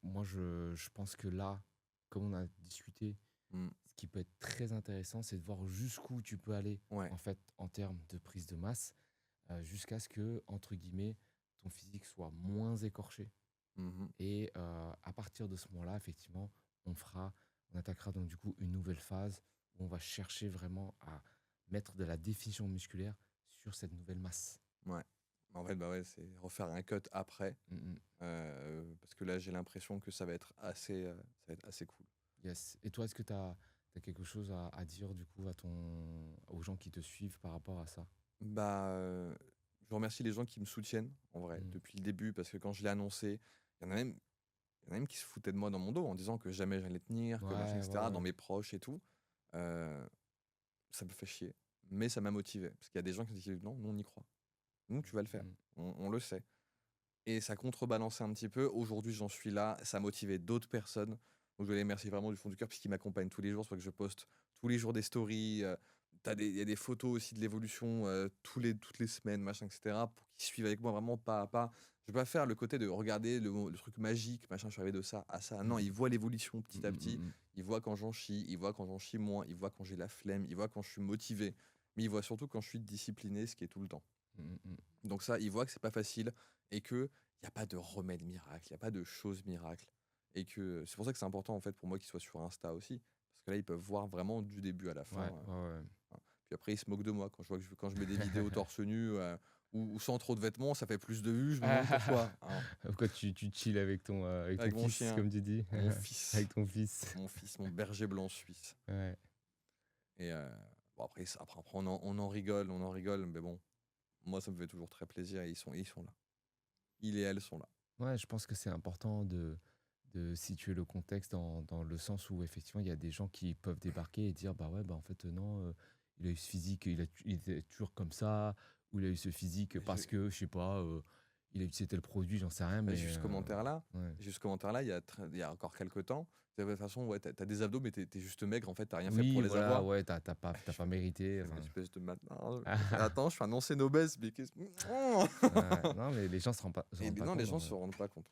Speaker 1: Moi, je pense que là, comme on a discuté,
Speaker 2: Mm.
Speaker 1: ce qui peut être très intéressant, c'est de voir jusqu'où tu peux aller
Speaker 2: Ouais.
Speaker 1: en fait en termes de prise de masse, jusqu'à ce que, entre guillemets, ton physique soit moins écorché.
Speaker 2: Mhm.
Speaker 1: Et à partir de ce moment-là, effectivement, on attaquera donc du coup une nouvelle phase où on va chercher vraiment à mettre de la définition musculaire sur cette nouvelle masse.
Speaker 2: Ouais. En fait, bah ouais, c'est refaire un cut après.
Speaker 1: Mm, mm.
Speaker 2: Parce que là, j'ai l'impression que ça va être assez cool.
Speaker 1: Yes. Et toi, est-ce que tu as quelque chose à dire du coup aux gens qui te suivent par rapport à ça?
Speaker 2: Bah, je remercie les gens qui me soutiennent, en vrai,
Speaker 1: Mm.
Speaker 2: depuis le début, parce que quand je l'ai annoncé, il y en a même, il y en a même qui se foutaient de moi dans mon dos en disant que jamais j'allais tenir, que machin,
Speaker 1: Ouais, ouais,
Speaker 2: etc., dans
Speaker 1: ouais.
Speaker 2: mes proches et tout. Euh, Ça me fait chier, mais ça m'a motivé. Parce qu'il y a des gens qui disent non, nous on y croit. Nous, tu vas le faire.
Speaker 1: Mm.
Speaker 2: On le sait. Et ça contrebalancé un petit peu. Aujourd'hui, j'en suis là. Ça a motivé d'autres personnes. Donc, je les remercie vraiment du fond du cœur, puisqu'ils m'accompagnent tous les jours. C'est pour ça que je poste tous les jours des stories. Il y a des photos aussi de l'évolution toutes les semaines, machin, etc. Pour qu'ils suivent avec moi vraiment pas à pas. Je vais pas faire le côté de regarder le truc magique, machin, je suis arrivé de ça à ça. Non,
Speaker 1: Mm.
Speaker 2: ils voient l'évolution
Speaker 1: Mm,
Speaker 2: petit à
Speaker 1: mm,
Speaker 2: petit.
Speaker 1: mm, mm.
Speaker 2: Ils voient quand j'en chie, ils voient quand j'en chie moins, ils voient quand j'ai la flemme, ils voient quand je suis motivé. Mais ils voient surtout quand je suis discipliné, ce qui est tout le temps.
Speaker 1: Mm, mm, mm.
Speaker 2: Donc ça, ils voient que c'est pas facile et que il y a pas de remède miracle, il y a pas de chose miracle et que c'est pour ça que c'est important en fait pour moi qu'ils soient sur Insta aussi parce que là ils peuvent voir vraiment du début à la fin.
Speaker 1: Ouais, ouais, ouais.
Speaker 2: Voilà. Puis après, ils se moquent de moi quand quand je mets des vidéos torse nu ou sans trop de vêtements, ça fait plus de vues. Je me demande pourquoi, hein.
Speaker 1: Pourquoi tu chill avec ton
Speaker 2: Avec mon
Speaker 1: fils,
Speaker 2: chien,
Speaker 1: comme tu dis?
Speaker 2: mon fils,
Speaker 1: Avec ton fils.
Speaker 2: mon berger blanc suisse.
Speaker 1: Ouais.
Speaker 2: Et bon, après on en rigole, mais bon, moi, ça me fait toujours très plaisir et ils sont là. Ils et elles sont là.
Speaker 1: Ouais, je pense que c'est important de situer le contexte dans le sens où effectivement il y a des gens qui peuvent débarquer et dire bah ouais bah en fait non il a eu ce physique il était toujours comme ça ou il a eu ce physique
Speaker 2: Mais
Speaker 1: parce que je sais pas il a utilisé tel produit j'en sais rien
Speaker 2: Bah,
Speaker 1: mais
Speaker 2: juste ce commentaire-là,
Speaker 1: ouais.
Speaker 2: il y a encore quelques temps, de toute façon, ouais, t'as des abdos, mais t'es juste maigre, en fait, t'as rien fait
Speaker 1: Oui
Speaker 2: pour les
Speaker 1: voilà
Speaker 2: avoir.
Speaker 1: ouais t'as pas mérité
Speaker 2: Une
Speaker 1: enfin.
Speaker 2: espèce de maintenant. Attends, je suis un ancien obèse, mais qu'est-ce.
Speaker 1: Ouais, non mais les gens se rendent pas
Speaker 2: Et non, les
Speaker 1: compte
Speaker 2: gens se rendent pas compte.